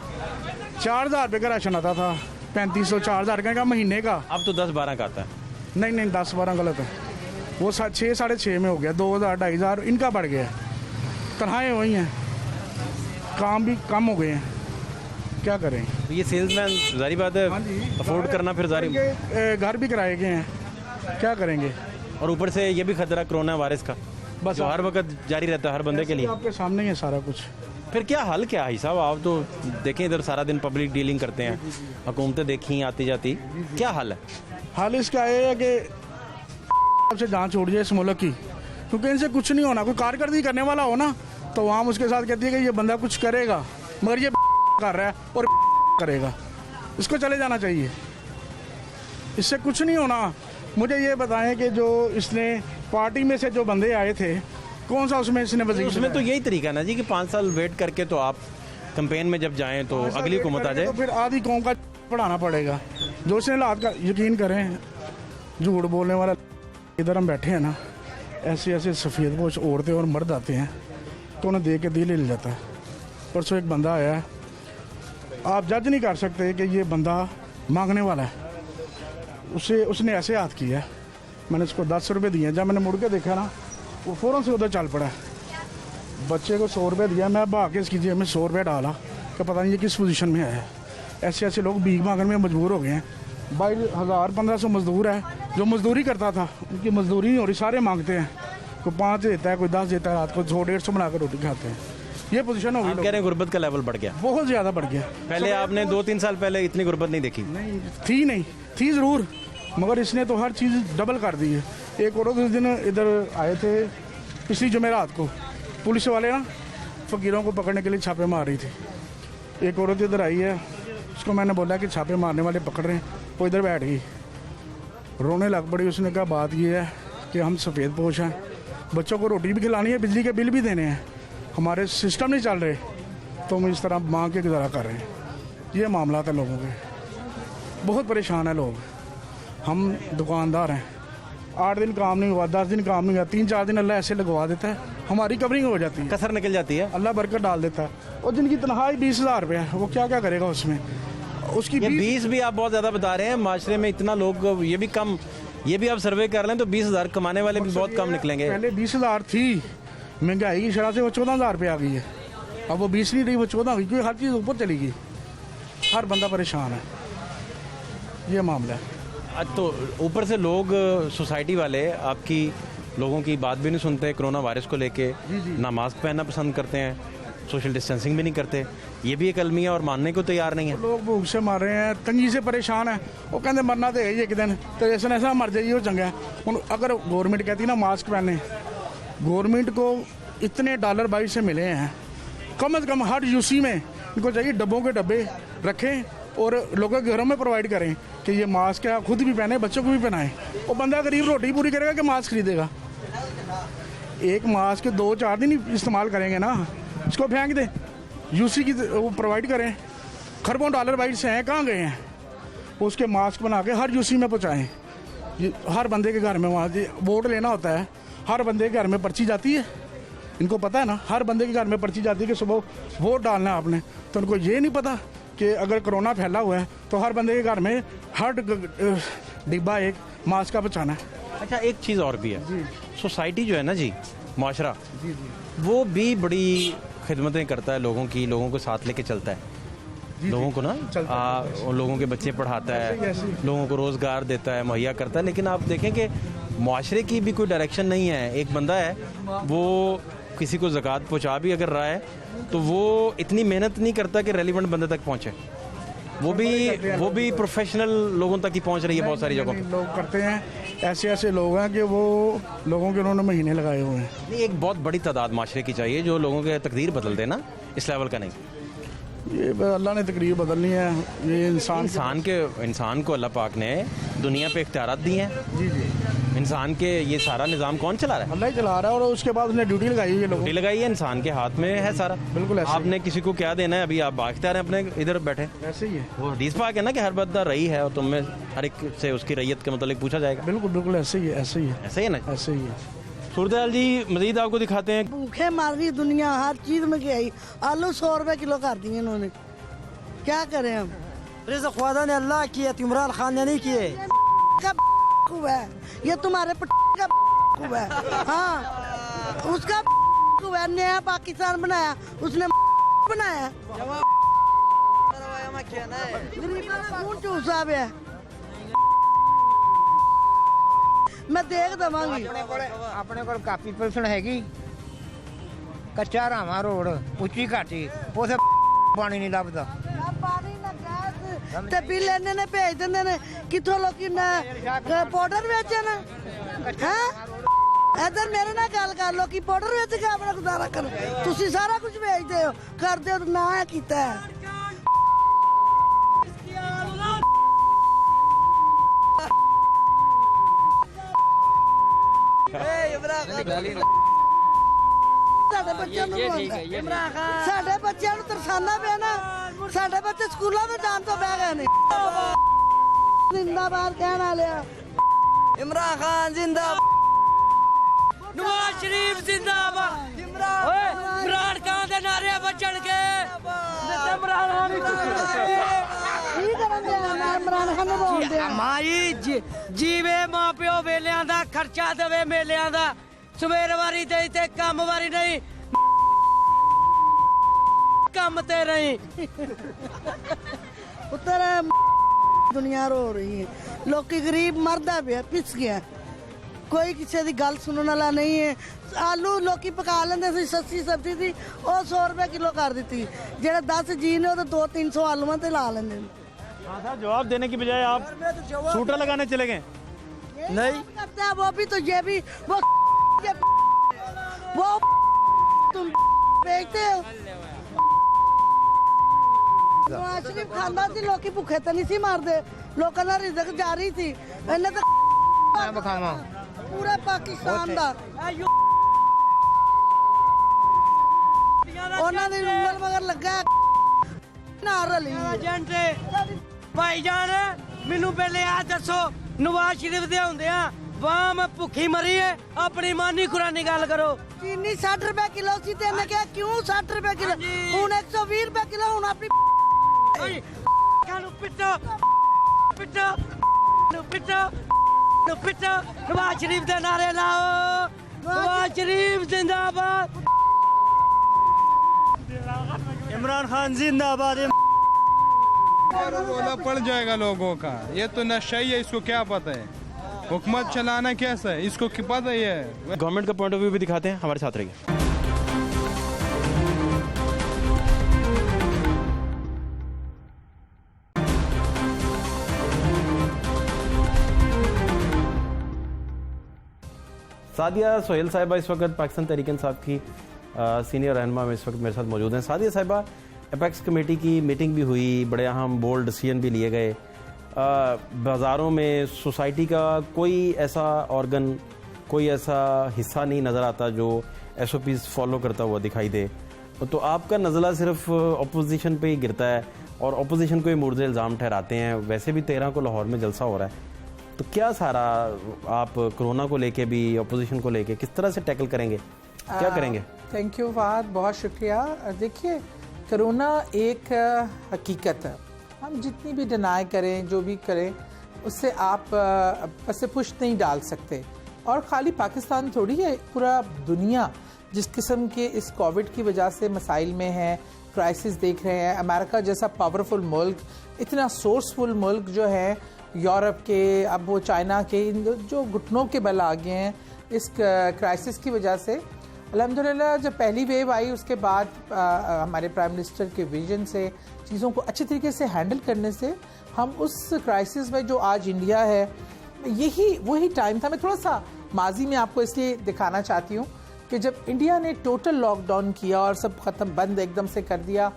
4000 रुपये का राशन आता था, 3500-4000 का महीने का, अब तो 10-12 का आता है। नहीं 10-12 गलत है, वो 6-6.5 में हो गया, 2000-2500 इनका बढ़ गया। तनख्वाहें वही हैं, काम भी कम हो गए हैं, क्या करें? तो ये सेल्समैन जारी बात है अफोर्ड करना फिर जारी, घर भी किराए के हैं, क्या करेंगे? और ऊपर से ये भी खतरा कोरोना वायरस का, बस हर वक्त जारी रहता है हर बंदे के लिए। आपके सामने ही है सारा कुछ। फिर क्या हल क्या है साहब? आप तो देखें इधर सारा दिन पब्लिक डीलिंग करते हैं, हुकूमतें देखी आती जाती, क्या हल है? हाल इसका ये है कि से जांच छोड़ जाए इस मुल्क की, क्योंकि इनसे कुछ नहीं होना। कोई कारकर्दगी करने वाला हो ना, तो वहाँ उसके साथ कहती है कि ये बंदा कुछ करेगा, मगर ये कर रहा है और करेगा, इसको चले जाना चाहिए, इससे कुछ नहीं होना। मुझे ये बताएं कि जो इसने पार्टी में से जो बंदे आए थे, कौन सा उसमें इसने वजीर? उसमें तो यही तरीका है ना जी कि 5 साल वेट करके तो आप कैंपेन में जब जाएं तो अगली हुकूमत आ जाए, तो फिर आधी कौम का पढ़ाना पड़ेगा। जो इसने हालात का यकीन करें, झूठ बोलने वाला, इधर हम बैठे हैं ना, ऐसे ऐसे सफ़ेद पोश औरतें और मर्द आते हैं तो उन्हें देख के दिल हिल जाता है। परसों एक बंदा आया है, आप जज नहीं कर सकते कि ये बंदा मांगने वाला है, उसने ऐसे हाथ किया है। मैंने उसको 10 रुपये दिए, जब मैंने मुड़ के देखा ना, वो फ़ौरन से उधर चल पड़ा। बच्चे को 100 रुपये दिया, मैं भाग के इसकी जेब में 100 रुपये डाला कि पता नहीं ये किस पोजीशन में आया है। ऐसे ऐसे लोग भीख मांगने में मजबूर हो गए हैं। 22,000-1500 मजदूर है जो मजदूरी करता था, उनकी मजदूरी नहीं हो रही, सारे मांगते हैं। कोई 5 देता है, कोई 10 देता है, रात को 100-150 बनाकर रोटी खाते हैं। ये पोजीशन हो गई। आप कह रहे हैं गुर्बत का लेवल बढ़ गया? बहुत ज़्यादा बढ़ गया। पहले आपने 2-3 साल पहले इतनी गुर्बत नहीं देखी? नहीं थी ज़रूर, मगर इसने तो हर चीज़ डबल कर दी है। एक और उस दिन इधर आए थे पिछली जुमेरात को, पुलिस वाले ना फ़कीरों को पकड़ने के लिए छापे मार रही थी। एक औरत इधर आई है, उसको मैंने बोला कि छापे मारने वाले पकड़ रहे हैं, वो इधर बैठ गई, रोने लग पड़ी। उसने कहा बात ये है कि हम सफ़ेद पोश हैं, बच्चों को रोटी भी खिलानी है, बिजली के बिल भी देने हैं, हमारे सिस्टम नहीं चल रहे, तो हम इस तरह मांग के गुजारा कर रहे हैं। ये मामला है लोगों के, बहुत परेशान है लोग। हम दुकानदार हैं, 8 दिन काम नहीं हुआ, 10 दिन काम नहीं हुआ, 3-4 दिन अल्लाह ऐसे लगवा देता है, हमारी कवरिंग हो जाती है, कसर निकल जाती है, अल्लाह बरकत डाल देता है। और जिनकी तनख्वाही 20,000 रुपये है, वो क्या क्या करेगा उसमें? उसकी 20 भी आप बहुत ज़्यादा बता रहे हैं। माशरे में इतना लोग, ये भी कम, ये भी आप सर्वे कर लें तो 20,000 कमाने वाले भी बहुत कम निकलेंगे। पहले 20,000 थी, महंगाई की शरह से वो 14,000 रुपये आ गई है। अब वो 20 नहीं रही, वो 14 हुई, क्योंकि हर चीज़ ऊपर चली गई, हर बंदा परेशान है। ये मामला है। तो ऊपर से लोग, सोसाइटी वाले आपकी लोगों की बात भी नहीं सुनते, कोरोना वायरस को लेके ना मास्क पहनना पसंद करते हैं, सोशल डिस्टेंसिंग भी नहीं करते, ये भी एक अलमी है और मानने को तैयार नहीं है। लोग भूख से मर रहे हैं, तंगी से परेशान है, वो कहते मरना तो है ही एक दिन, तो ऐसा मर जाइए वो चंगा है। अगर गवर्नमेंट कहती ना मास्क पहने, गवर्नमेंट को इतने डॉलर बाहर से मिले हैं, कम से कम हर यूसी में इनको चाहिए डब्बों के डब्बे रखें और लोगों के घरों में प्रोवाइड करें कि ये मास्क है, खुद भी पहने, बच्चों को भी पहनाएं। वो बंदा गरीब रोटी पूरी करेगा कि मास्क खरीदेगा? एक मास्क 2-4 दिन इस्तेमाल करेंगे ना, इसको फेंक दें, यूसी की वो प्रोवाइड करें। खरबों डॉलर बाहर से हैं, कहाँ गए हैं? उसके मास्क बना के हर यूसी में पहुँचाएँ। हर बंदे के घर में, वहाँ वोट लेना होता है, हर बंदे के घर में पर्ची जाती है, इनको पता है ना, हर बंदे के घर में पर्ची जाती है कि सुबह वोट डालना है आपने। तो उनको ये नहीं पता कि अगर कोरोना फैला हुआ है तो हर बंदे के घर में हर डिब्बा एक मास्क का पहुँचाना है। अच्छा, एक चीज़ और भी है, सोसाइटी जो है ना जी, माशरा, वो भी बड़ी खिदमतें करता है लोगों की, लोगों को साथ लेके चलता है, लोगों को ना लोगों के बच्चे पढ़ाता है, लोगों को रोज़गार देता है, मुहैया करता है। लेकिन आप देखें कि माशरे की भी कोई डायरेक्शन नहीं है। एक बंदा है, वो किसी को ज़कात पहुंचा भी अगर रहा है तो वो इतनी मेहनत नहीं करता कि रेलिवेंट बंदे तक पहुंचे। वो भी प्रोफेशनल लोगों तक ही पहुंच रही है बहुत सारी जगहों पे। लोग करते हैं, ऐसे लोग हैं कि वो लोगों के उन्होंने महीने लगाए हुए हैं। नहीं, एक बहुत बड़ी तादाद माशरे की चाहिए जो लोगों के तकदीर बदल देना, इस लेवल का नहीं। ये अल्लाह ने तकरीर बदलनी है, ये इंसान को अल्लाह पाक ने दुनिया पे इख्तियारात दिए हैं। जी जी, इंसान के ये सारा निज़ाम कौन चला रहा है? अल्लाह ही चला रहा है, और उसके बाद उसने ड्यूटी लगाई हुई है, लोगों ड्यूटी लगाई है, इंसान के हाथ में है सारा। बिल्कुल ऐसे आपने किसी को क्या देना है? अभी आप बाख्तियार हैं, अपने इधर बैठे। ऐसे ही है, वो हदीस पाक है ना कि हर बंदा रही है और तुम्हें हर एक से उसकी रैयत के मतलब पूछा जाएगा। बिल्कुल ऐसे ही है, ऐसे ही है ना? ऐसे ही है। सूरत हाल जी मजीद आपको दिखाते हैं। भूखे मार रही दुनिया, हर चीज में क्या आई, आलू 100 रुपए किलो कर दिए इन्होंने, क्या करें हम? रिज़्क़ खुदा ने अल्लाह किए, इमरान खान ने नहीं किए। है ये तुम्हारे का है। हाँ, उसका है, नया पाकिस्तान बनाया उसने बनाया, चूसा है। मैं देख दवांगी। अपने को काफी परसेंट हैगी, कच्चा रामा रोड, उच्ची घाटी, उसे पानी नहीं लभदा। ते बिल इन्ने भेज दिंदे ने, किथों लोकी पाउडर बेचन। इधर मेरे नाल गल कर, लोकी पाउडर बेच के अपना गुजारा कर, तुसी सारा कुछ बेचदे हो, करदे हो ना है कीता है। साढ़े बच्चों को तरसाना पे ना, साढ़े बच्चे स्कूलों में जान तो बह गए नहीं। जिंदाबाद कहना लिया, इमरान खान जिंदाबाद, नवाज शरीफ जिंदाबाद, इमरान खान के नारे बचन के, माई जीवे मां प्यो वेलियां दा, खर्चा देवे मेलियां दा, सवेर वारी दे ते कम वारी नहीं, कम ते नहीं। उत्तर दुनिया रो रही है, लोग गरीब मरदा पे पिस गया, कोई किसी की गल सुनने वाला नहीं है। आलू लोग पका लेंदे सी, सस्ती सब्जी थी, वो 100 रुपए किलो कर दी। जेड़े 10 जी ने तो 200-300 आलूआं ते ला लेंदे। जवाब देने की बजाय आप सूटर लगाने चले गए। नहीं करता है वो भी, तो ये भी वो तुम बेचते हो। नवाज शरीफ खांदा सी, लोग भुखे तो नहीं सी मारदे, लोगों का रिज़्क़ जारी थी। इन्हें तो पूरे पाकिस्तान दा उन्होंने उंगल मगर लगा ना रली। भाईजान मैनू पहले आ दसो, नवाज शरीफ दे होंदे वाह मैं भुखी मरी है, अपनी मानी खुरानी गल करो। चीनी 60 रुपए किलो सी, तेने क्या क्यों 60 रुपए किलो, हुन 120 रुपए किलो, हुन अपनी पिटो नवाज शरीफ दे नारे लाओ, नवाज शरीफ जिंदाबाद, इमरान खान जिंदाबाद। रोला पड़ जाएगा लोगों का, ये तो नशा ही है, इसको क्या पता है हुकूमत चलाना कैसा है, इसको क्या पता ही है। गवर्नमेंट का पॉइंट ऑफ व्यू भी दिखाते हैं, हमारे साथ रहिए। सादिया सोहेल साहिबा इस वक्त पाकिस्तान तहरीक इंसाफ की सीनियर रहनुमा में इस वक्त मेरे साथ मौजूद हैं। सादिया साहिबा, एपेक्स कमेटी की मीटिंग भी हुई, बड़े अहम बोल्ड डिसीजन भी लिए गए, बाज़ारों में सोसाइटी का कोई ऐसा ऑर्गन, कोई ऐसा हिस्सा नहीं नज़र आता जो SOPs फॉलो करता हुआ दिखाई दे, तो आपका नज़ला सिर्फ अपोजिशन पे ही गिरता है और अपोजिशन को ही मुर्द इल्ज़ाम ठहराते हैं। वैसे भी 13 को लाहौर में जलसा हो रहा है, तो क्या सारा आप कोरोना को लेके भी, अपोजिशन को लेके किस तरह से टैकल करेंगे, क्या करेंगे? थैंक यू फहद, बहुत शुक्रिया। देखिए, कोरोना एक हकीकत है, हम जितनी भी डिनाई करें, जो भी करें, उससे आप पसे पुश नहीं डाल सकते। और ख़ाली पाकिस्तान थोड़ी है, पूरा दुनिया जिस किस्म के इस कोविड की वजह से मसाइल में है, क्राइसिस देख रहे हैं। अमेरिका जैसा पावरफुल मुल्क, इतना सोर्सफुल मुल्क जो है, यूरोप के, अब वो चाइना के, जो घुटनों के बल आ गए हैं इस क्राइसिस की वजह से, अल्हम्दुलिल्लाह जब पहली वेव आई उसके बाद हमारे प्राइम मिनिस्टर के विजन से चीज़ों को अच्छे तरीके से हैंडल करने से हम उस क्राइसिस में जो आज इंडिया है, यही वही टाइम था। मैं थोड़ा सा माजी में आपको इसलिए दिखाना चाहती हूँ कि जब इंडिया ने टोटल लॉकडाउन किया और सब ख़त्म बंद एकदम से कर दिया,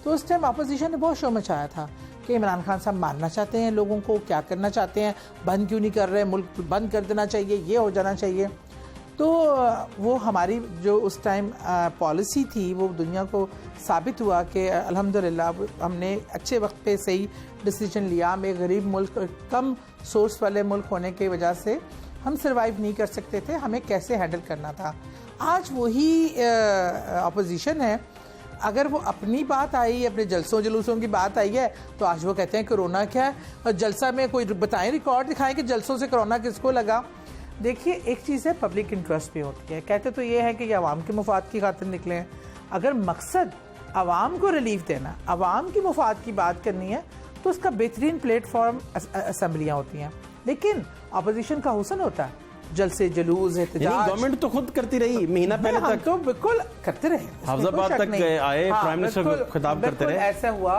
तो उस टाइम अपोजिशन ने बहुत शोर मचाया था कि इमरान खान साहब मारना चाहते हैं लोगों को, क्या करना चाहते हैं, बंद क्यों नहीं कर रहे, मुल्क बंद कर देना चाहिए, ये हो जाना चाहिए। तो वो हमारी जो उस टाइम पॉलिसी थी वो दुनिया को साबित हुआ कि अल्हम्दुलिल्लाह हमने अच्छे वक्त पे सही डिसीजन लिया। हम एक गरीब मुल्क, कम सोर्स वाले मुल्क होने की वजह से हम सर्वाइव नहीं कर सकते थे, हमें कैसे हैंडल करना था। आज वही अपोजिशन है, अगर वो अपनी बात आई, अपने जलसों जुलूसों की बात आई है, तो आज वो कहते हैं कोरोना क्या है, और जलसा में कोई बताएं, रिकॉर्ड दिखाएं कि जलसों से कोरोना किसको लगा। देखिए एक चीज़ है, पब्लिक इंटरेस्ट भी होती है। कहते तो ये है कि ये आवाम के मुफाद की खातिर निकले हैं। अगर मकसद आवाम को रिलीफ देना, आवाम की मुफाद की बात करनी है, तो उसका बेहतरीन प्लेटफॉर्म असम्बलियाँ होती हैं। लेकिन अपोजिशन का हुसन होता है, जलसे जुलूस एहतजाज। गवर्नमेंट तो खुद करती रही, महीना पहले तक तो बिल्कुल करते रहे, हफ्जाबाद तक आए, प्राइम मिनिस्टर खिताब करते रहे। ऐसा हुआ।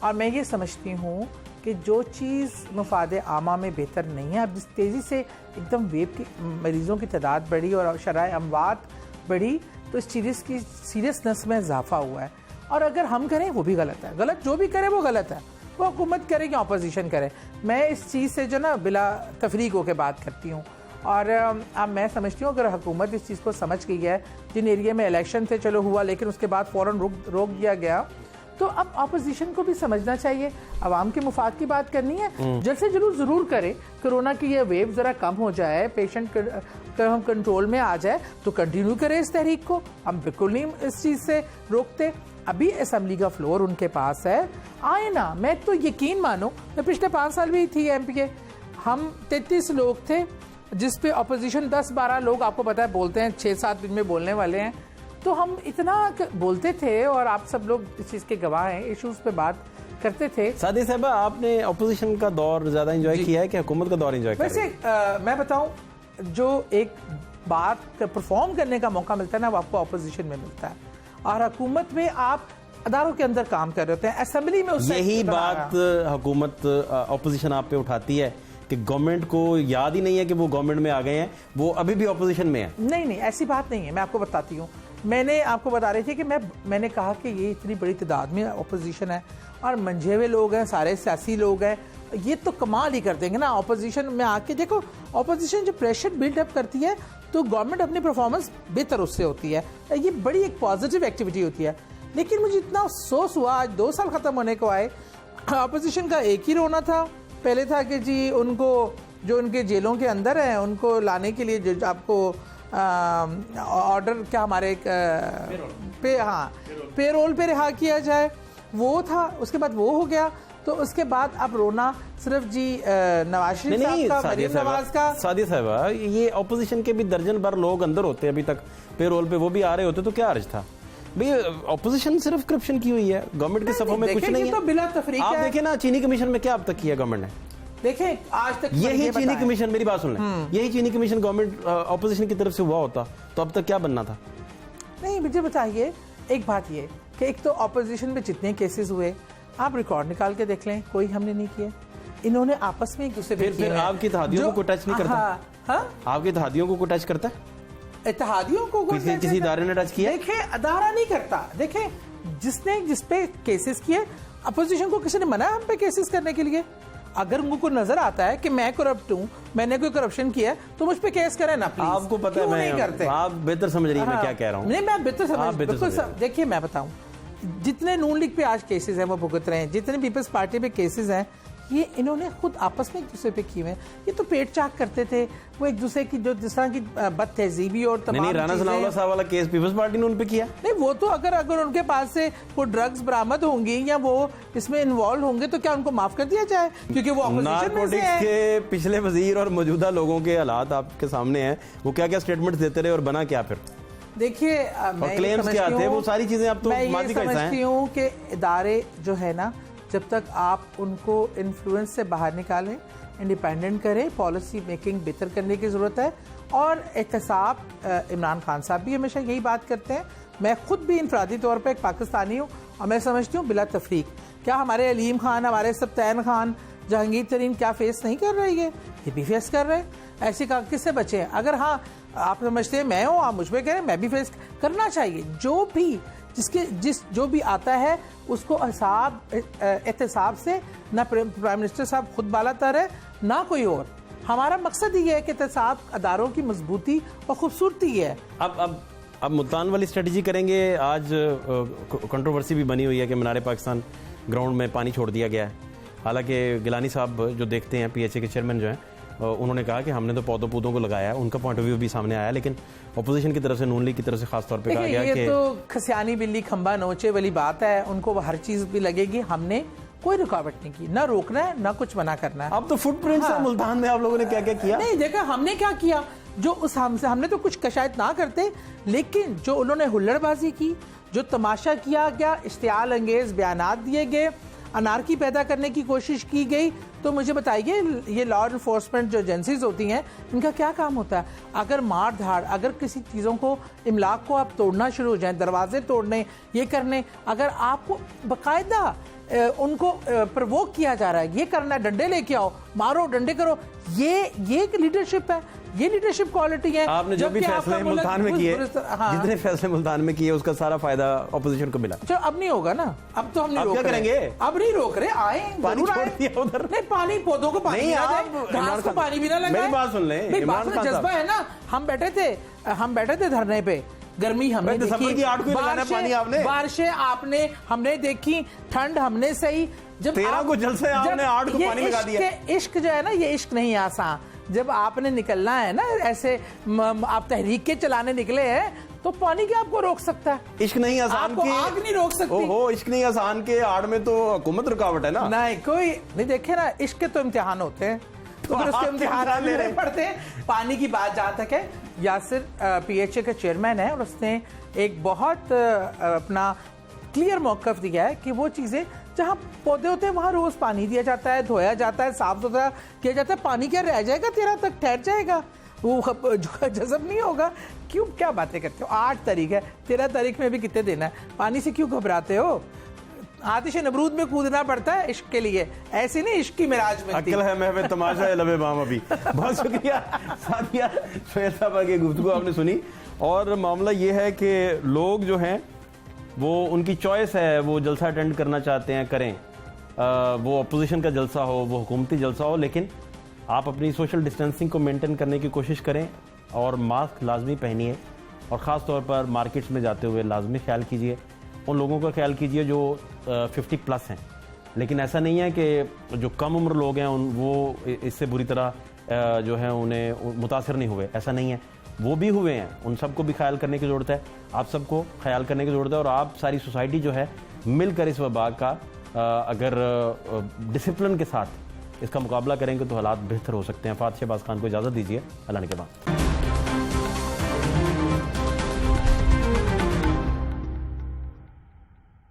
और मैं ये समझती हूँ कि जो चीज़ मुफाद आमा में बेहतर नहीं है, अब जिस तेज़ी से एकदम वेब की मरीज़ों की तादाद बढ़ी और शराय अमवात बढ़ी, तो इस चीज़ की सीरियसनेस में इजाफा हुआ है। और अगर हम करें वो भी गलत है, गलत जो भी करे वो गलत है, वो हुकूमत करे या अपोजिशन करे। मैं इस चीज़ से जो ना बिला तफरीक होकर बात करती हूँ। और अब मैं समझती हूँ अगर हुकूमत इस चीज़ को समझ गई है, जिन एरिया में इलेक्शन थे चलो हुआ, लेकिन उसके बाद फ़ौरन रोक दिया गया, तो अब अपोजिशन को भी समझना चाहिए, आवाम के मुफाद की बात करनी है, जैसे ज़रूर करे, कोरोना की ये वेव ज़रा कम हो जाए, पेशेंट हम कंट्रोल में आ जाए, तो कंटिन्यू करें इस तहरीक को। हम बिल्कुल नहीं इस चीज़ से रोकते। अभी असम्बली का फ्लोर उनके पास है, आए ना। मैं तो यकीन मानो, मैं पिछले 5 साल भी थी MP, हम 33 लोग थे, जिस पे अपोजिशन 10-12 लोग, आपको पता है बोलते हैं, 6-7 दिन में बोलने वाले हैं, तो हम इतना बोलते थे और आप सब लोग इस चीज़ के गवाह हैं, इश्यूज़ पे बात करते थे। सादी साहबा, आपने अपोजिशन का दौर ज़्यादा एंजॉय किया है कि हुकूमत का दौर एंजॉय किया? वैसे मैं बताऊं, जो एक बात परफॉर्म करने का मौका मिलता है ना, वो आपको अपोजिशन में मिलता है, और हुकूमत में आप अदारों के अंदर काम कर रहे होते हैं, असेंबली में यही बात हुकूमत अपोजिशन आप पे उठाती है कि गवर्नमेंट को याद ही नहीं है कि वो गवर्नमेंट में आ गए हैं, वो अभी भी अपोजिशन में है। नहीं, ऐसी बात नहीं है। मैं आपको बताती हूँ, मैंने आपको बता रही थी कि मैंने कहा कि ये इतनी बड़ी तादाद में अपोजिशन है और मंझे हुए लोग हैं, सारे सियासी लोग हैं, ये तो कमाल ही कर देंगे ना अपोजिशन में आके। देखो, अपोजिशन जो प्रेशर बिल्डअप करती है तो गवर्नमेंट अपनी परफॉर्मेंस बेहतर उससे होती है, ये बड़ी एक पॉजिटिव एक्टिविटी होती है। लेकिन मुझे इतना अफसोस हुआ, आज 2 साल ख़त्म होने को आए, अपोजिशन का एक ही रोना था। पहले था कि जी उनको जो उनके जेलों के अंदर हैं उनको लाने के लिए जो आपको ऑर्डर क्या हमारे पेरोल पे रिहा किया जाए, वो था। उसके बाद वो हो गया, तो उसके बाद अब रोना सिर्फ जी नवाज शरीफ साहब का, मरीम नवाज का। सादी साहबा, ये अपोजिशन के भी दर्जन भर लोग अंदर होते हैं अभी तक पेरोल पे, वो भी आ रहे होते, तो क्या अर्ज था भाई? अपोजिशन सिर्फ करप्शन की हुई है, गवर्नमेंट के सफों में कुछ नहीं है। तो बिला तफरीक आप देखिए ना, चीनी कमीशन में क्या अब तक किया गवर्नमेंट ने? देखें आज तक यही चीनी कमीशन, मेरी बात सुन लें, यही चीनी कमीशन गवर्नमेंट अपोजिशन की तरफ से हुआ होता तो अब तक क्या बनना था? नहीं, मुझे बताइए एक बात ये कि एक तो अपोजिशन में जितने केसेस हुए आप रिकॉर्ड निकाल के देख लें, कोई हमने नहीं किए। इन्होंने आपस में एक दूसरे फिर आपकी इत्तेहादियों को टच नहीं करता? आपकी इत्तेहादियों को टच करता है? इत्तेहादियों को किसी इदारे ने टच किया? देखे, अदारा नहीं करता। देखे, जिस पे केसेस किए, अपोजिशन को किसी ने मना हम पे केसेस करने के लिए? अगर उनको नजर आता है कि मैं करप्ट हूँ, मैंने कोई करप्शन किया है, तो मुझ पे केस करें ना प्लीज। आपको पता है, मैं नहीं करते। आप बेहतर समझ रही है मैं क्या कह रहा हूँ। नहीं, मैं बेहतर समझ। देखिए मैं बताऊँ, जितने नून लीग पे आज केसेस हैं वो भुगत रहे हैं, जितने पीपल्स पार्टी पे केसेस हैं, ये इन्होंने खुद आपस में एक दूसरे पे किए हैं। ये तो पेट चाक करते थे, वो एक दूसरे की जो जिस तरह की बदतहजीबी और नहीं, राणा सनाउल्लाह साहब वाला केस पीपल्स पार्टी ने उन पे किया। नहीं, वो तो अगर उनके पास से वो ड्रग्स बरामद होंगी या वो इसमें इन्वॉल्व होंगे तो क्या उनको माफ कर दिया जाए क्योंकि वो अपोजिशन में से हैं? के पिछले वजीर और मौजूदा लोगों के हालात आपके सामने हैं, वो क्या क्या स्टेटमेंट देते रहे और बना क्या फिर? देखिए, क्लेम्स क्या थे, वो सारी चीजें आप तो मैं समझती हूँ कि इदारे जो है ना, जब तक आप उनको इन्फ्लुएंस से बाहर निकालें, इंडिपेंडेंट करें, पॉलिसी मेकिंग बेहतर करने की ज़रूरत है। और एहतसाब इमरान खान साहब भी हमेशा यही बात करते हैं। मैं खुद भी इनफरादी तौर पर एक पाकिस्तानी हूँ और मैं समझती हूँ बिला तफरीक, क्या हमारे अलीम खान, हमारे सब्तैन खान, जहांगीर तरीन क्या फेस नहीं कर रही है? ये भी फेस कर रहे हैं। ऐसी किससे बचे हैं? अगर हाँ आप समझते हैं मैं हूँ, आप मुझ पर कह रहे हैं, मैं भी फेस करना चाहिए। जो भी आता है उसको एहतसाब से, ना प्राइम मिनिस्टर साहब खुद बाला तर है ना कोई और। हमारा मकसद ये है कि एहतसाब अदारों की मजबूती और खूबसूरती है। अब मुल्तान वाली स्ट्रेटजी करेंगे। आज कंट्रोवर्सी भी बनी हुई है कि मीनार पाकिस्तान ग्राउंड में पानी छोड़ दिया गया है। हालांकि गिलानी साहब जो देखते हैं PHA के चेयरमैन जो हैं, उन्होंने कहा कि हमने तो पौधों को लगाया है, उनका पॉइंट ऑफ व्यू भी सामने आया। लेकिन अपोजिशन की तरफ से, नून लीग की तरफ से खास तौर पे कहा गया कि ये तो खसियानी बिल्ली खंबा नोचे वाली बात है, उनको हर चीज भी लगेगी। हमने कोई रुकावट नहीं की, ना रोकना है ना कुछ मना करना है। अब तो फुटप्रिंट्स है मुल्तान में, आप लोगों ने क्या क्या किया? नहीं देखा हमने क्या किया, जो उस हमने तो कुछ शायद ना करते, लेकिन जो उन्होंने हुल्लड़बाजी की, जो तमाशा किया गया, इश्तियाल अंगेज बयानात दिए गए, अनारकी पैदा करने की कोशिश की गई, तो मुझे बताइए ये लॉ इन्फोर्समेंट जो एजेंसीज होती हैं इनका क्या काम होता है? अगर मार धाड़, अगर किसी चीज़ों को, इमलाक को आप तोड़ना शुरू हो जाए, दरवाजे तोड़ने, ये करने, अगर आपको बाकायदा उनको प्रवोक किया जा रहा है, ये करना है, डंडे लेके आओ, मारो, डंडे करो, ये लीडरशिप है, ये लीडरशिप क्वालिटी है। आपने जो भी फैसले मुल्तान में किए, जितने फैसले मुल्तान में किए, उसका सारा फायदा ऑपोजिशन को मिला। चलो अब नहीं होगा ना, अब तो हम नहीं रोक रहे, अब नहीं रोक रहे, आए पानी छोड़ दिया उधर। नहीं, पानी पौधों को पानी घास को पानी भी ना लगाए। मेरी बात सुन लें, जज्बा है ना। हम बैठे थे धरने पे, गर्मी हमने देखी, बारिशें हमने देखी, ठंड हमने सही। जब 13 को जलसे आपने 8 को पानी लगा दिया। इश्क जो है ना, ये इश्क नहीं आसान। जब आपने निकलना है ना, ऐसे आप तहरीक के चलाने निकले हैं, तो पानी क्या आपको रोक सकता है? इश्क नहीं आसान की आग नहीं रोक सकती। ओहो, इश्क नहीं आसान के आड़ में तो हुकूमत रुकावट है ना। नहीं, कोई नहीं। देखे ना, इश्क के तो इम्तिहान होते हैं, तो फिर उसके इम्तिहान लेने पड़ते हैं। पानी की बात जहाँ तक है, यासिर PHA का चेयरमैन है और उसने एक बहुत अपना क्लियर मौक़िफ़ दिया है कि वो चीज़ें जहाँ पौधे होते हैं वहाँ रोज़ पानी दिया जाता है, धोया जाता है, साफ सुथरा किया जाता है। पानी क्या रह जाएगा? 13 तक ठहर जाएगा, वो जज़ब नहीं होगा। क्यों, क्या बातें करते हो? 8 तारीख है, 13 तारीख में भी कितने देना है? पानी से क्यों घबराते हो? आतिश नमरूद में कूदना पड़ता है इश्क के लिए, ऐसे नहीं इश्क की मिराज में। अक्ल है महवे तमाशा है लबे बाम अभी। बहुत शुक्रिया सादिया सोहेल साहबा की गुफ्तगू आपने सुनी। और मामला ये है कि लोग जो हैं वो, उनकी चॉइस है, वो जलसा अटेंड करना चाहते हैं, करें। वो अपोजिशन का जलसा हो, वो हुकूमती जलसा हो, लेकिन आप अपनी सोशल डिस्टेंसिंग को मेंटेन करने की कोशिश करें और मास्क लाजमी पहनिए। और ख़ास तौर पर मार्केट्स में जाते हुए लाजमी ख्याल कीजिए, उन लोगों का ख्याल कीजिए जो 50+ हैं। लेकिन ऐसा नहीं है कि जो कम उम्र लोग हैं वो इससे बुरी तरह जो है उन्हें मुतासर नहीं हुए, ऐसा नहीं है, वो भी हुए हैं। उन सबको भी ख्याल करने की ज़रूरत है, आप सबको ख्याल करने की ज़रूरत है। और आप सारी सोसाइटी जो है मिलकर इस वबा का अगर डिसिप्लिन के साथ इसका मुकाबला करेंगे तो हालात बेहतर हो सकते हैं। फात शहबाज खान को इजाज़त दीजिए, अल्लाह के बाद।